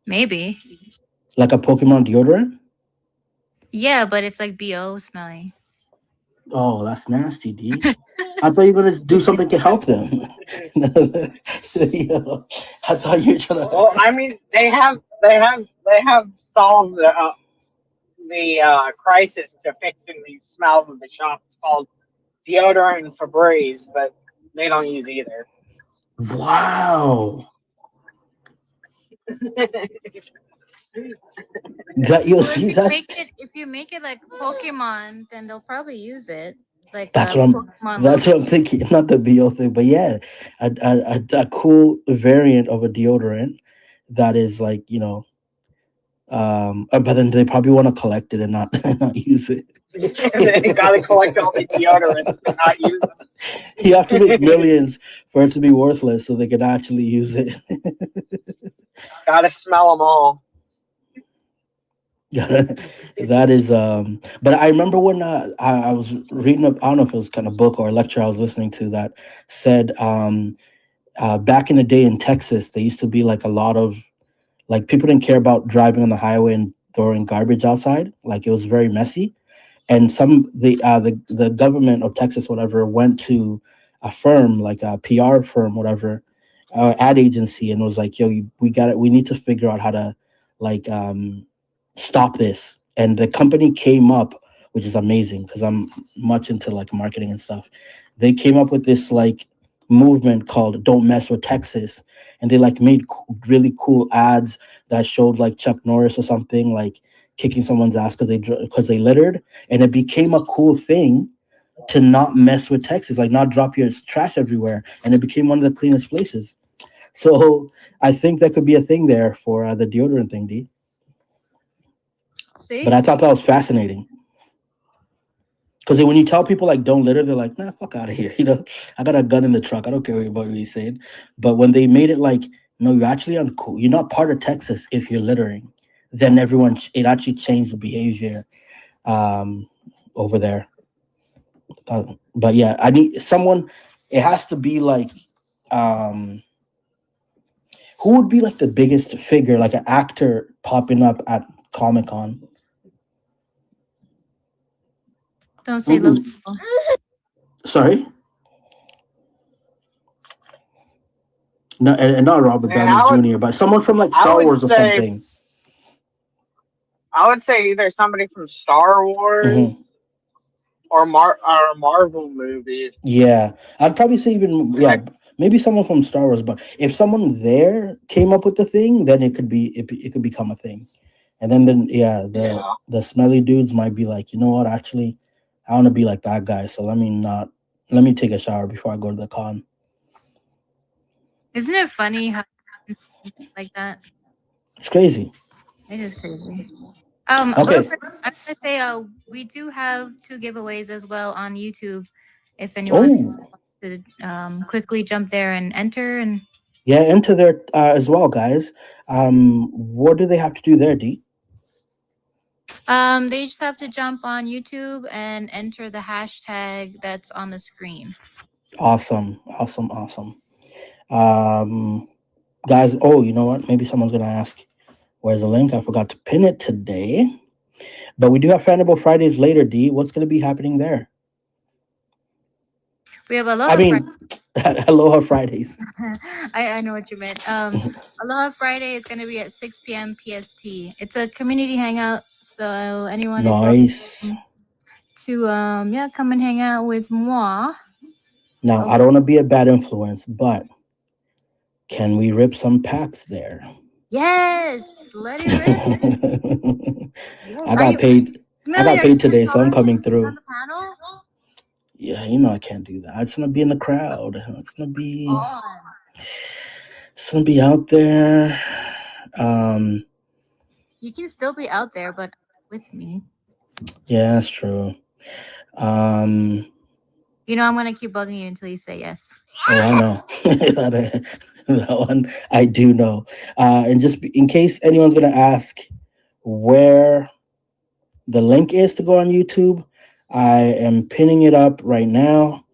Maybe. Like a Pokemon deodorant? Yeah, but it's like BO smelling. Oh, that's nasty, D. I thought you were gonna do something to help them. I thought you were trying Well, to. I mean, they have solved the crisis to fixing these smells in the shop. It's called deodorant and Febreze, but they don't use either. Wow. That you'll Well, see. if you make it like Pokemon, then they'll probably use it like That's a what I'm. Pokemon That's lotion. what I'm thinking. Not the BO thing, but yeah, a cool variant of a deodorant that is like but then they probably want to collect it and not not use it. They gotta collect all the deodorants but not use them. You have to make millions for it to be worthless, so they can actually use it. Gotta smell them all. That is but I remember when I was reading up, I don't know if it was kind of book or a lecture I was listening to that said back in the day in Texas there used to be like a lot of like people didn't care about driving on the highway and throwing garbage outside, like it was very messy. And the government of Texas, whatever, went to a firm like a PR firm, whatever, ad agency, and was like, "Yo, we got it. We need to figure out how to like stop this." And the company came up, which is amazing because I'm much into like marketing and stuff. They came up with this like movement called "Don't Mess with Texas," and they like made really cool ads that showed like Chuck Norris or something like kicking someone's ass because they littered, and it became a cool thing to not mess with Texas, like not drop your trash everywhere, and it became one of the cleanest places. So I think that could be a thing there for the deodorant thing, D. But See? I thought that was fascinating because when you tell people like don't litter, they're like, "Nah, fuck out of here." I got a gun in the truck. I don't care about what you're saying. But when they made it like, no, you're actually uncool. You're not part of Texas if you're littering. Then it actually changed the behavior over there. But yeah, I need someone. It has to be like, um, who would be like the biggest figure, like an actor popping up at Comic Con? Don't say Logan. Sorry, no, and not Robert And Downey Jr., but someone from like I Star would Wars or say something. I would say either somebody from Star Hmm. Wars or a Marvel movie. Yeah, I'd probably say even Like, maybe someone from Star Wars. But if someone there came up with the thing, then it could become a thing. And then yeah, yeah. the smelly dudes might be like, you know what, actually, I want to be like that guy. So let me take a shower before I go to the con. Isn't it funny how like that? It's crazy. It is crazy. Real Okay. quick, I'm gonna say we do have 2 giveaways as well on YouTube. If anyone Oh, wants to quickly jump there and enter, and yeah, enter there as well, guys. What do they have to do there, D? they just have to jump on YouTube and enter the hashtag that's on the screen. Awesome, awesome, awesome. Um, guys, oh, you know what? Maybe someone's gonna ask, where's the link? I forgot to pin it today. But we do have Fanable Fridays later, D. What's gonna be happening there? We have Aloha I mean, Aloha Fridays. I know what you meant. Aloha Friday is going to be at 6 p.m. PST. It's a community hangout, so anyone is Nice. welcome to come and hang out with moi. Now, I don't want to be a bad influence, but can we rip some packs there? Yes, let it rip. I got paid. I got paid today, so I'm coming through. On the panel? Yeah, you know I can't do that. I just want to be in the crowd. It's gonna be out there. You can still be out there, but with me. Yeah, that's true. You know I'm gonna keep bugging you until you say yes. Oh, I know. That one I do know. And just in case anyone's gonna ask where the link is to go on YouTube, I am pinning it up right now.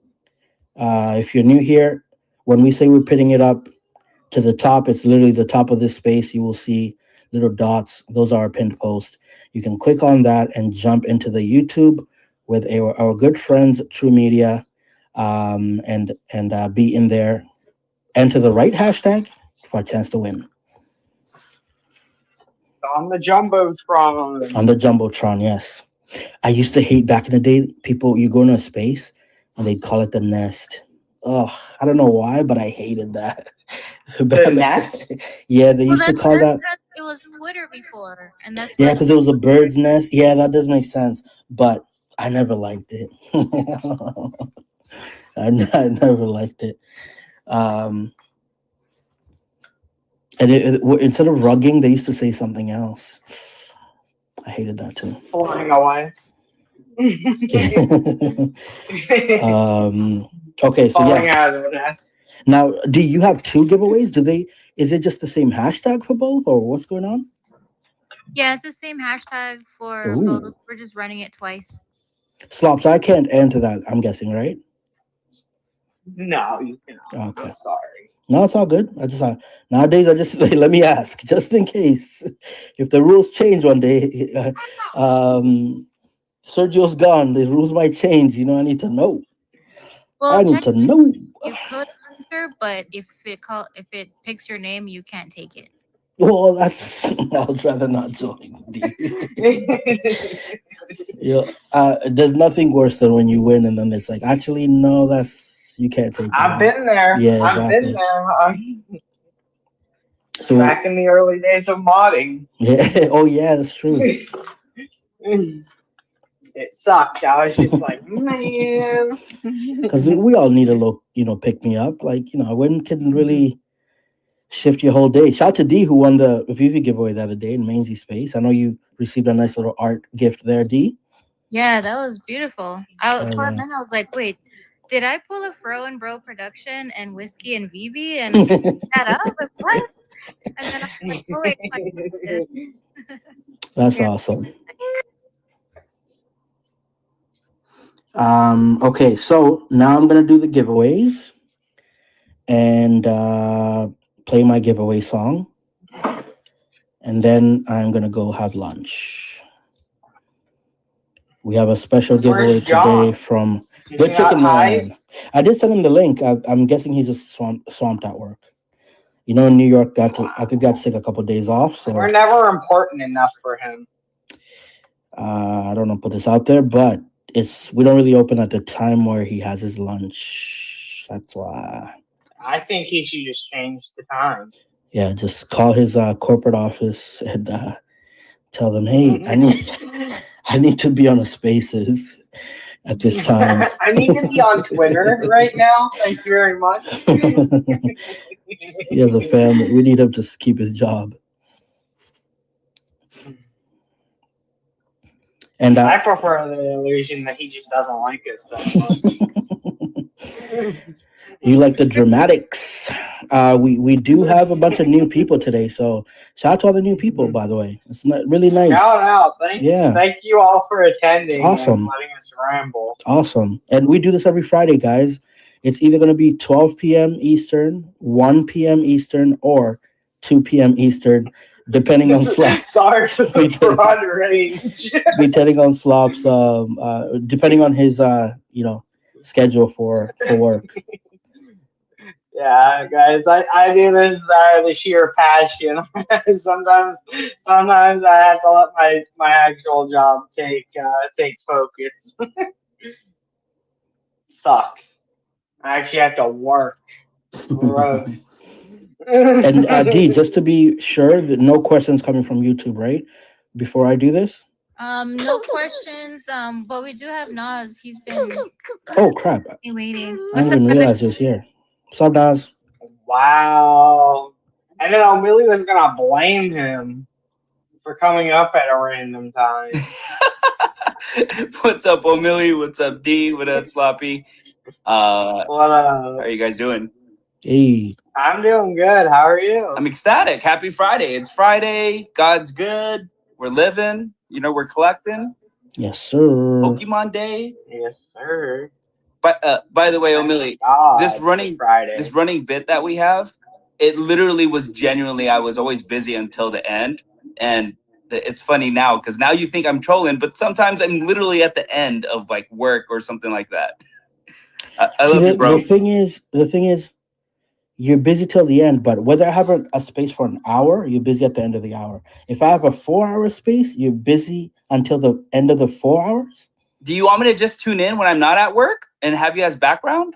If you're new here, when we say we're pinning it up to the top, it's literally the top of this space. You will see little dots. Those are our pinned posts. You can click on that and jump into the YouTube with our good friends at True Media, and be in there. Enter the right hashtag for a chance to win. On the Jumbotron. On the Jumbotron, yes. I used to hate back in the day, people, you go into a space and they'd call it the nest. Oh, I don't know why, but I hated that. The nest? Yeah, they used to call that. It was Twitter before, and that's because it was a bird's nest. Yeah, that does make sense, but I never liked it. I never liked it. And instead of rugging, they used to say something else. I hated that too. Flying away. Okay, so Falling out of the nest. Now, do you have two giveaways? Is it just the same hashtag for both, or what's going on? Yeah, it's the same hashtag for both. We're just running it twice. Slops, I can't enter that, I'm guessing, right? No, you cannot. Okay. I'm sorry. No, it's all good. Nowadays I just let me ask, just in case. If the rules change one day, Sergio's gone, the rules might change. I need to know. Well, I need to know. You could enter, but if it picks your name, you can't take it. Well, I'd rather not join. There's nothing worse than when you win and then it's like, actually, no, you can't take it. I've been there. Yeah, exactly. I've been there. So back in the early days of modding. Yeah. Oh, yeah, that's true. It sucked. I was just like, man. Because we all need a little, pick me up. Like, a win can really shift your whole day. Shout out to D, who won the Vivi giveaway the other day in Mainzy Space. I know you received a nice little art gift there, D. Yeah, that was beautiful. For a minute, I was like, wait, did I pull a Fro and Bro production and Whiskey and Vivi and that up? Like, what? And then I was like, oh, wait. That's awesome. Okay, so now I'm going to do the giveaways and play my giveaway song. And then I'm going to go have lunch. We have a special giveaway today from Good Chicken Man. I did send him the link. I'm guessing he's just swamped at work. In New York, I think got to take a couple of days off. So we're never important enough for him. I don't know, put this out there, but we don't really open at the time where he has his lunch. That's why. I think he should just change the time. Yeah, just call his corporate office and tell them, hey, I need to be on the Spaces at this time. I need to be on Twitter right now. Thank you very much. He has a family. We need him to keep his job. And I prefer the illusion that he just doesn't like us that much. You like the dramatics. We do have a bunch of new people today, so shout out to all the new people, by the way. It's really nice. Shout out. Thank you all for attending. Awesome. And letting us ramble. Awesome. And we do this every Friday, guys. It's either going to be 12 p.m. Eastern, 1 p.m. Eastern, or 2 p.m. Eastern, depending on Slops. Sorry for the broad range. Depending on Slops, depending on his schedule for work. Yeah, guys, I do this out of the sheer passion. sometimes I have to let my actual job take focus. Sucks. I actually have to work. Gross. And D, just to be sure that no questions coming from YouTube, right? Before I do this. No questions. But we do have Nas. He's been Oh crap! waiting. I didn't even realize he was here. What's up, Nas? Wow. And then Omilli was gonna blame him for coming up at a random time. What's up, Omilli? What's up, D? What up, Sloppy? What How are you guys doing? Hey. I'm doing good. How are you? I'm ecstatic. Happy Friday. It's Friday. God's good. We're living. You know, we're collecting. Yes, sir. Pokemon Day. Yes, sir. But by the way, Omilli, this running bit that we have, it literally was genuinely, I was always busy until the end. And it's funny now because now you think I'm trolling, but sometimes I'm literally at the end of like work or something like that. I love you, bro. The thing is, you're busy till the end, but whether I have a space for an hour, you're busy at the end of the hour. If I have a 4-hour space, you're busy until the end of the 4 hours. Do you want me to just tune in when I'm not at work and have you as background?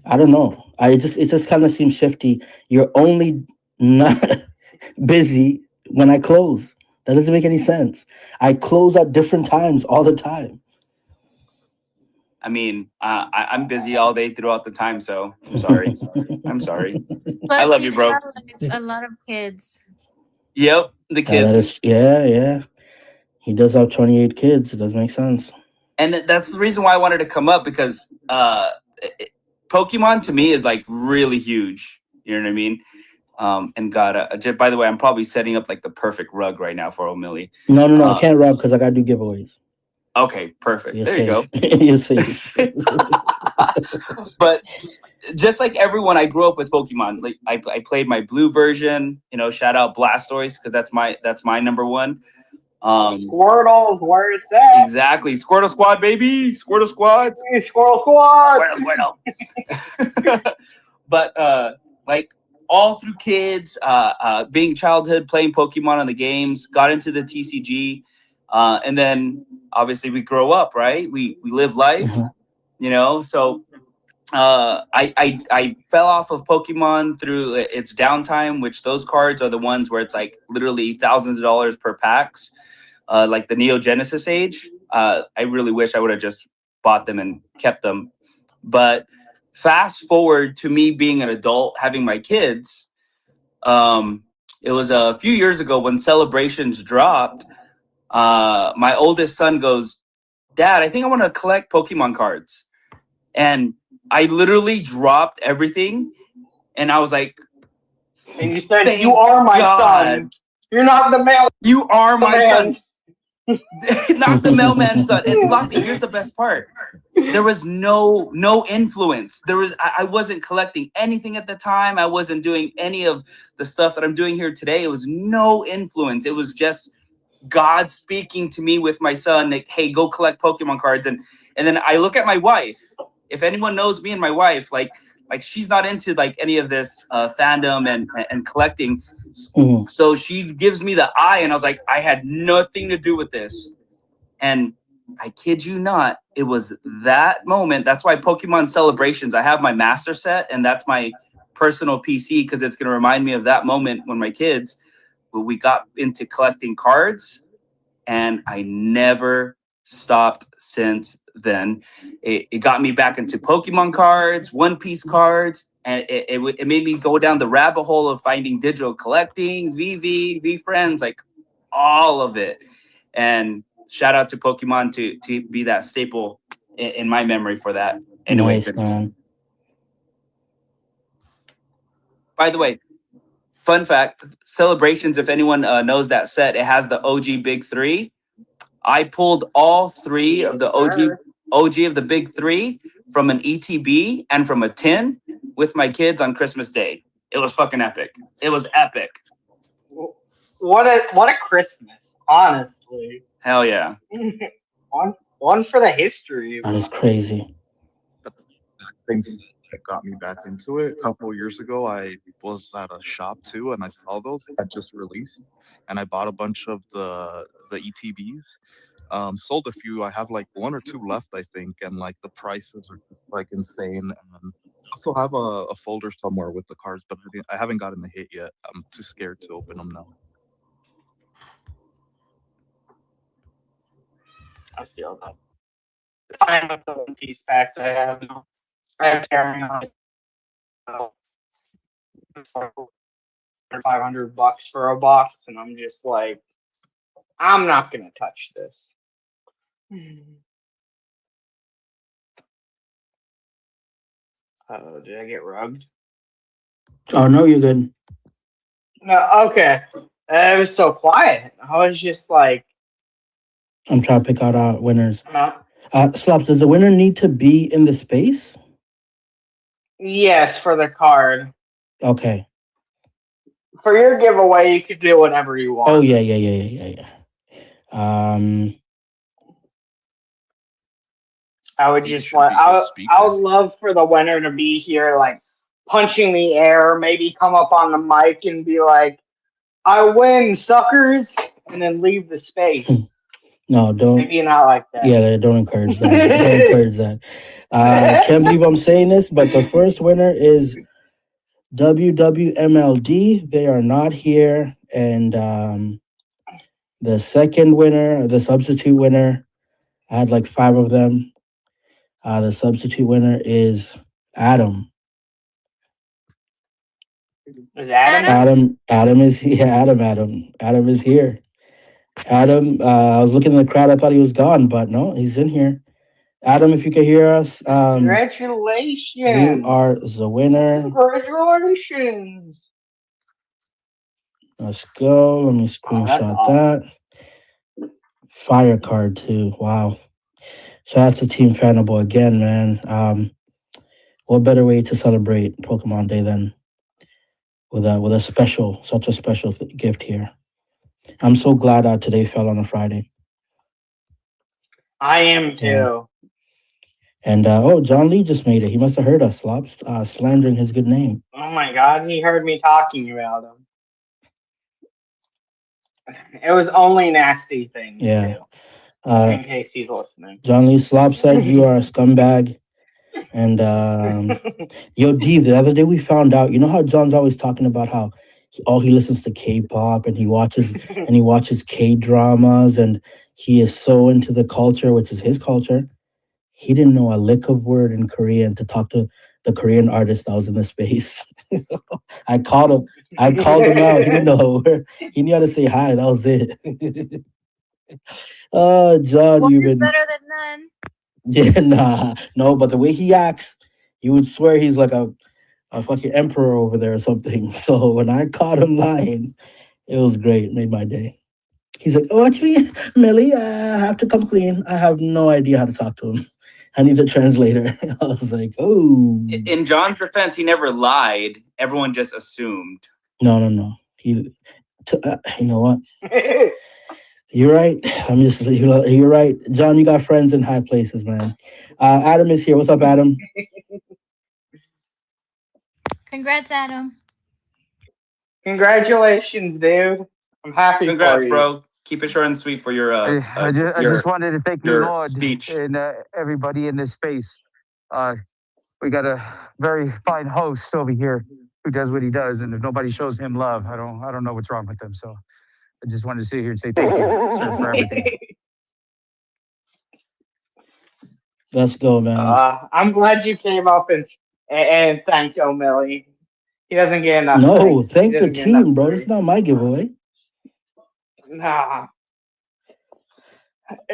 I don't know. It just kind of seems shifty. You're only not busy when I close. That doesn't make any sense. I close at different times all the time. I mean, I'm busy all day throughout the time, so I'm sorry. I'm sorry. Plus, I love you, bro. Have, like, a lot of kids. Yep, the kids. Yeah. He does have 28 kids. It does make sense. And that's the reason why I wanted to come up because Pokemon to me is like really huge. You know what I mean? And God, by the way, I'm probably setting up like the perfect rug right now for Omilli. No, I can't rug because I gotta do giveaways. Okay, perfect. You're there safe. You go. You're safe. But just like everyone, I grew up with Pokemon. Like I played my blue version. You know, shout out Blastoise because that's my number one. Squirtle's where it's at. Exactly, Squirtle Squad, baby, Squirtle Squad, Squirtle Squad, Squirtle. But like all through kids, being childhood, playing Pokemon on the games, got into the TCG, and then obviously we grow up, right? We live life, you know. So I fell off of Pokemon through its downtime, which those cards are the ones where it's like literally thousands of dollars per packs, like the Neo Genesis age. I really wish I would have just bought them and kept them. But fast forward to me being an adult, having my kids. It was a few years ago when Celebrations dropped. My oldest son goes, "Dad, I think I want to collect Pokemon cards." And I literally dropped everything, and I was like, and you said, "You are my son. You're not the mail. You are my son." Not the mailman's son. It's Lottie. Here's the best part. There was no influence. I wasn't collecting anything at the time. I wasn't doing any of the stuff that I'm doing here today. It was no influence. It was just God speaking to me with my son, like, "Hey, go collect Pokemon cards." And then I look at my wife. If anyone knows me and my wife, like she's not into like any of this fandom and collecting. So she gives me the eye, and I was like, I had nothing to do with this. And I kid you not, it was that moment. That's why Pokemon Celebrations, I have my master set, and that's my personal PC because it's going to remind me of that moment when we got into collecting cards, and I never stopped since then. It got me back into Pokemon cards, One Piece cards, and it made me go down the rabbit hole of finding digital collecting, V Friends, like all of it. And shout out to Pokemon to be that staple in my memory for that. Anyway, nice, man. By the way, fun fact, Celebrations, if anyone knows that set, it has the OG Big Three. I pulled all three of the OG of the Big Three from an ETB and from a tin with my kids on Christmas Day. It was fucking epic. It was epic. What a Christmas, honestly. Hell yeah. one for the history. That is crazy. That's the exact same set that got me back into it. A couple of years ago, I was at a shop too, and I saw those had just released, and I bought a bunch of the ETBs. Sold a few. I have like one or two left, I think, and like the prices are just like insane. And I also have a folder somewhere with the cards, but I haven't gotten the hit yet. I'm too scared to open them now. I feel that. Time with the One Piece packs I have now. I have carrying on $500 for a box, and I'm just like, I'm not gonna touch this. Oh, did I get rugged? Oh no, you're good. No, okay. It was so quiet. I was just like, I'm trying to pick out our winners. no. Slops, does the winner need to be in the space? Yes, for the card. Okay. For your giveaway, you could do whatever you want. Oh yeah. I would just want. I would love for the winner to be here, like punching the air. Maybe come up on the mic and be like, "I win, suckers," and then leave the space. No, don't. Maybe not like that. Yeah, don't encourage that. Don't encourage that. Can't believe I'm saying this, but the first winner is WWMLD. They are not here. And the second winner, the substitute winner, I had like 5 of them. The substitute winner is Adam. Is Adam? Adam is here. Adam is here. Adam, I was looking in the crowd. I thought he was gone, but no, he's in here. Adam, if you can hear us, Congratulations! You are the winner. Congratulations! Let's go. Let me screenshot that. Fire card too. Wow. Shout out to Team Fanable again, man. What better way to celebrate Pokemon Day than with a such a special gift here. I'm so glad today fell on a Friday. I am too. Yeah. And John Lee just made it. He must have heard us, Slops, slandering his good name. Oh my God, he heard me talking about him. It was only nasty things. Yeah. Too, in case he's listening. John Lee Slops said you are a scumbag. And yo, D, the other day we found out, you know how John's always talking about how he listens to K-pop and he watches K-dramas and he is so into the culture, which is his culture. He didn't know a lick of word in Korean to talk to the Korean artist that was in the space. I called him out. He didn't know a word. He knew how to say hi. That was it. Oh, John, One you've is been better than none. Yeah, no, but the way he acts, you would swear he's like a fucking emperor over there or something. So when I caught him lying, it was great. It made my day. He's like, oh, actually, Millie, I have to come clean. I have no idea how to talk to him. I need the translator. I was like, oh. In John's defense, he never lied. Everyone just assumed. No. You know what? You're right. You're right. John, you got friends in high places, man. Adam is here. What's up, Adam? Congrats, Adam. Congratulations, dude. I'm happy Congrats, for you. bro. Keep it short and sweet for your I just wanted to thank you, Lord, speech. and everybody in this space. We got a very fine host over here who does what he does, and if nobody shows him love, I don't know what's wrong with them. So I just wanted to sit here and say thank you, sir, for everything. Let's go, man. I'm glad you came up and thanked Omilli. He doesn't get enough. No, thank the team, bro. It's not my giveaway. Nah.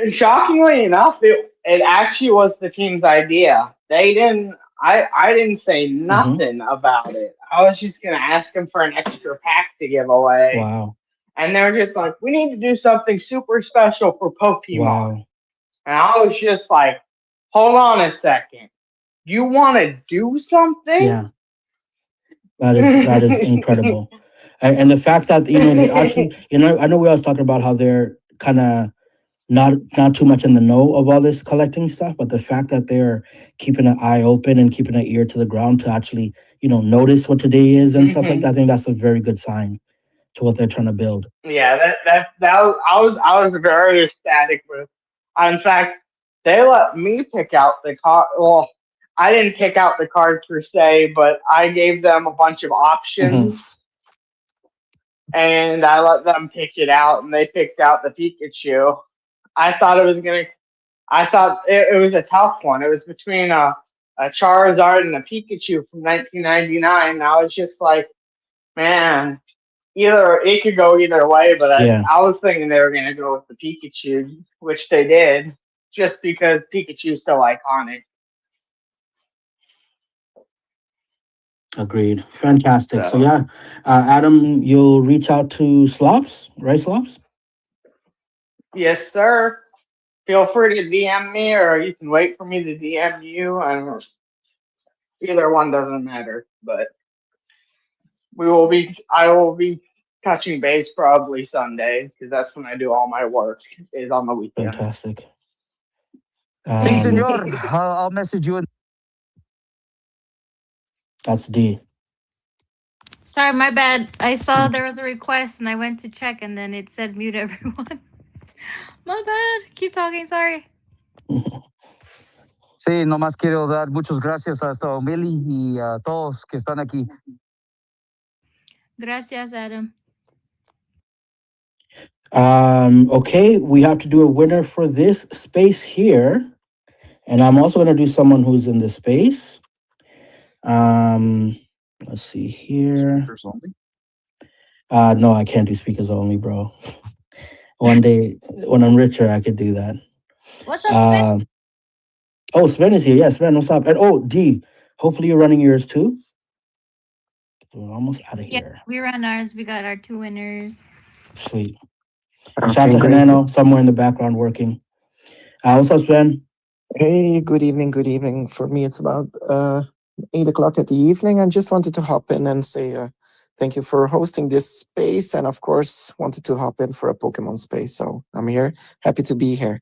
Shockingly enough, it actually was the team's idea. They didn't. I didn't say nothing about it. I was just gonna ask them for an extra pack to give away. Wow. And they were just like, we need to do something super special for Pokemon. Wow. And I was just like, hold on a second. You want to do something? Yeah. That is incredible. And the fact that, actually, I know we always talking about how they're kind of not too much in the know of all this collecting stuff, but the fact that they're keeping an eye open and keeping an ear to the ground to actually, notice what today is and stuff like that, I think that's a very good sign to what they're trying to build. Yeah, I was very ecstatic with. In fact, they let me pick out the card. Well, I didn't pick out the card per se, but I gave them a bunch of options, and I let them pick it out, and they picked out the Pikachu. I thought it was gonna. I thought it was a tough one. It was between a Charizard and a Pikachu from 1999. And I was just like, man, either it could go either way, but I was thinking they were gonna go with the Pikachu, which they did, just because Pikachu's so iconic. Agreed. Fantastic. So yeah, Adam, you'll reach out to Slops, right, Slops? Yes, sir. Feel free to DM me, or you can wait for me to DM you. Either one doesn't matter, but I will be touching base probably Sunday, because that's when I do all my work, is on the weekend. Fantastic. Si, senor. I'll message you. That's D. Sorry, my bad. I saw there was a request and I went to check and then it said mute everyone. My bad. Keep talking. Sorry. Sí, nomás quiero dar muchas gracias hasta Omilli y a todos que están aquí. Gracias, Adam. Okay, we have to do a winner for this space here. And I'm also going to do someone who's in this space. Let's see here. Speakers only? No, I can't do speakers only, bro. One day when I'm richer, I could do that. What's up, Sven? Oh, Sven is here. Yeah, Sven, what's up? And D, hopefully you're running yours too. We're almost out of here. Yeah, we ran ours. We got our 2 winners. Sweet. Shout out to Hanano, somewhere in the background working. What's up, Sven? Hey, good evening, good evening. For me, it's about 8 o'clock at the evening. I just wanted to hop in and say thank you for hosting this space. And of course, wanted to hop in for a Pokemon space. So I'm here. Happy to be here.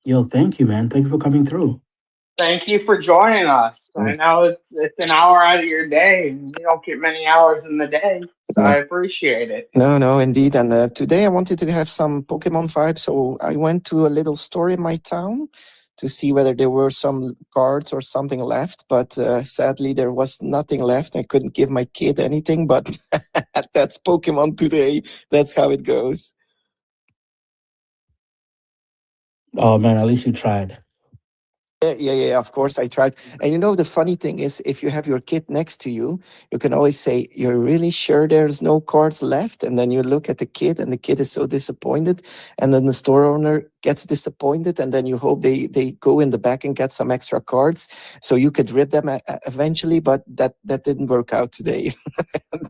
Yo, thank you, man. Thank you for coming through. Thank you for joining us. I know it's an hour out of your day, and you don't get many hours in the day, so I appreciate it. No, indeed. And today I wanted to have some Pokemon vibes, so I went to a little store in my town to see whether there were some cards or something left, but sadly there was nothing left. I couldn't give my kid anything, but that's Pokemon today. That's how it goes. Oh, man, at least you tried. Yeah, of course I tried. And the funny thing is, if you have your kid next to you, you can always say, you're really sure there's no cards left? And then you look at the kid and the kid is so disappointed. And then the store owner gets disappointed. And then you hope they go in the back and get some extra cards so you could rip them eventually. But that didn't work out today.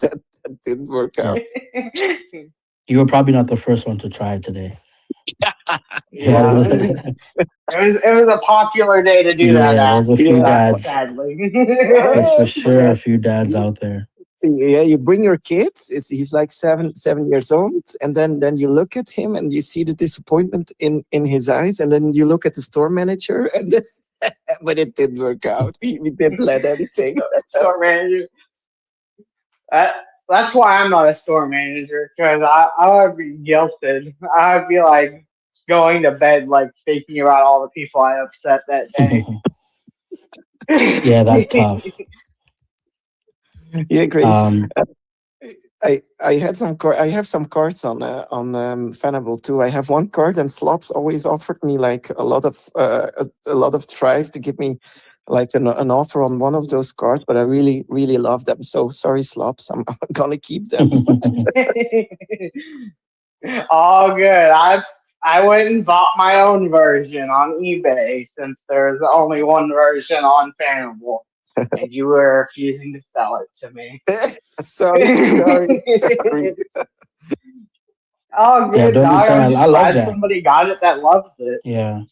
that didn't work out. You were probably not the first one to try it today. Yeah. It was a popular day to do that. Yeah, there's a few dads. Sadly. There's for sure a few dads out there. Yeah, you bring your kids. He's like seven years old, and then you look at him and you see the disappointment in his eyes, and then you look at the store manager, and but it didn't work out. We didn't let anything. Store manager. That's why I'm not a store manager, because I would be guilted. I'd be like going to bed like thinking about all the people I upset that day. Yeah, that's tough. Yeah, great. I had some I have some cards on Fanable too. I have one card, and Slops always offered me like a lot of tries to give me like an offer on one of those cards, but I really love them. So sorry, Slops, I'm gonna keep them. All good. I went and bought my own version on eBay, since there's only one version on Fanable, and you were refusing to sell it to me. sorry. Oh, good, yeah, dog. I'm just I love glad that. somebody got it that loves it. Yeah.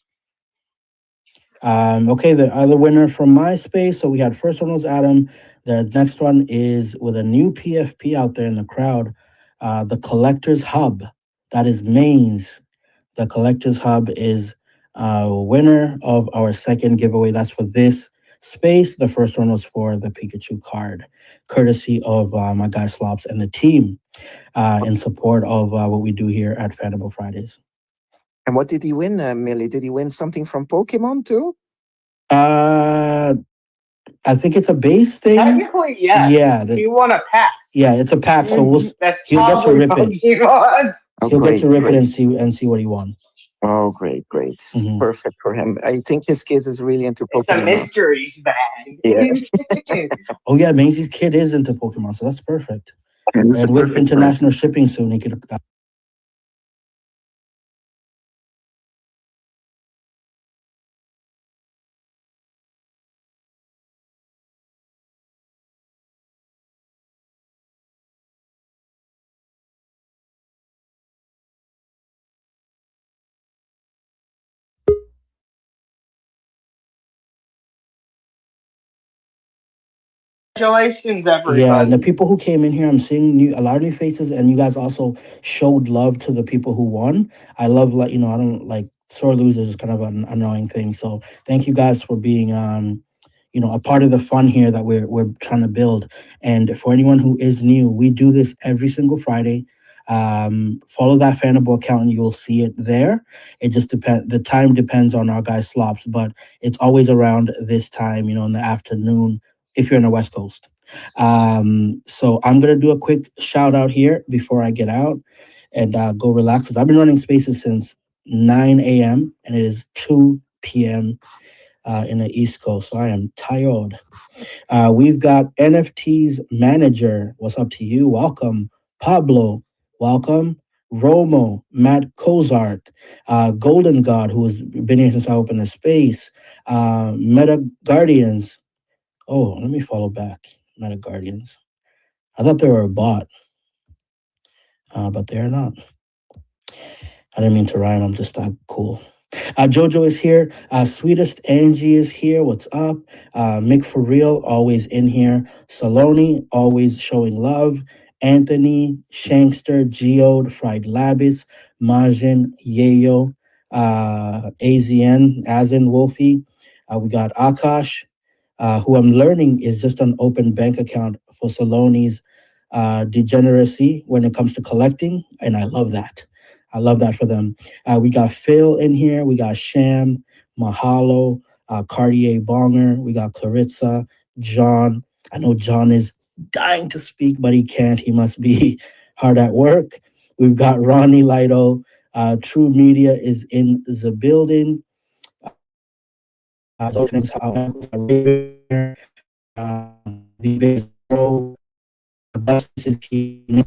Okay, the other winner from my space. So we had first one was Adam. The next one is with a new PFP out there in the crowd, the Collector's Hub. That is Mainz. The Collectors Hub is winner of our second giveaway. That's for this space. The first one was for the Pikachu card, courtesy of my guy Slops and the team in support of what we do here at Fanable Fridays. And what did he win, Millie? Did he win something from Pokemon too? I think it's a base thing. Technically, yes. Yeah, He won a pack. yeah, it's a pack. So That's he'll get to probably rip it. Pokemon. Oh, He'll get to rip great. it and see what he won. Oh, great. Mhm. Perfect for him. I think his kids is really into It's Pokemon. a mysteries bag. Yes. Oh yeah, Maisie's kid is into Pokemon, so that's perfect. And it's a And with perfect international shipping soon, he could. Congratulations, everybody. Yeah, and the people who came in here, I'm seeing a lot of new faces, and you guys also showed love to the people who won. I love, like, I don't like sore losers is kind of an annoying thing. So thank you guys for being a part of the fun here that we're trying to build. And for anyone who is new, we do this every single Friday. Follow that Fanable account and you'll see it there. It just depends. The time depends on our guy Slops, but it's always around this time, in the afternoon if you're in the West Coast. So I'm gonna do a quick shout out here before I get out and go relax, because I've been running spaces since 9 a.m. and it is 2 p.m. In the East Coast, so I am tired. We've got NFT's manager. What's up to you? Welcome, Pablo. Welcome, Romo, Matt Cozart, Golden God, who has been here since I opened the space. Meta Guardians. Oh, let me follow back. Meta Guardians. I thought they were a bot, but they're not. I didn't mean to rhyme. I'm just that cool. Jojo is here. Sweetest Angie is here. What's up? Mick for real, always in here. Saloni, always showing love. Anthony, Shankster, Geode, Fried Labis, Majin, Yayo, AZN, Azin, Wolfie. We got Akash, who I'm learning is just an open bank account for Saloni's degeneracy when it comes to collecting. And I love that. I love that for them. We got Phil in here. We got Sham, Mahalo, Cartier Bonger. We got Clarissa, John. I know John is dying to speak, but he can't. He must be hard at work. We've got Ronnie Lido. True Media is in the building. The big Augustus is here.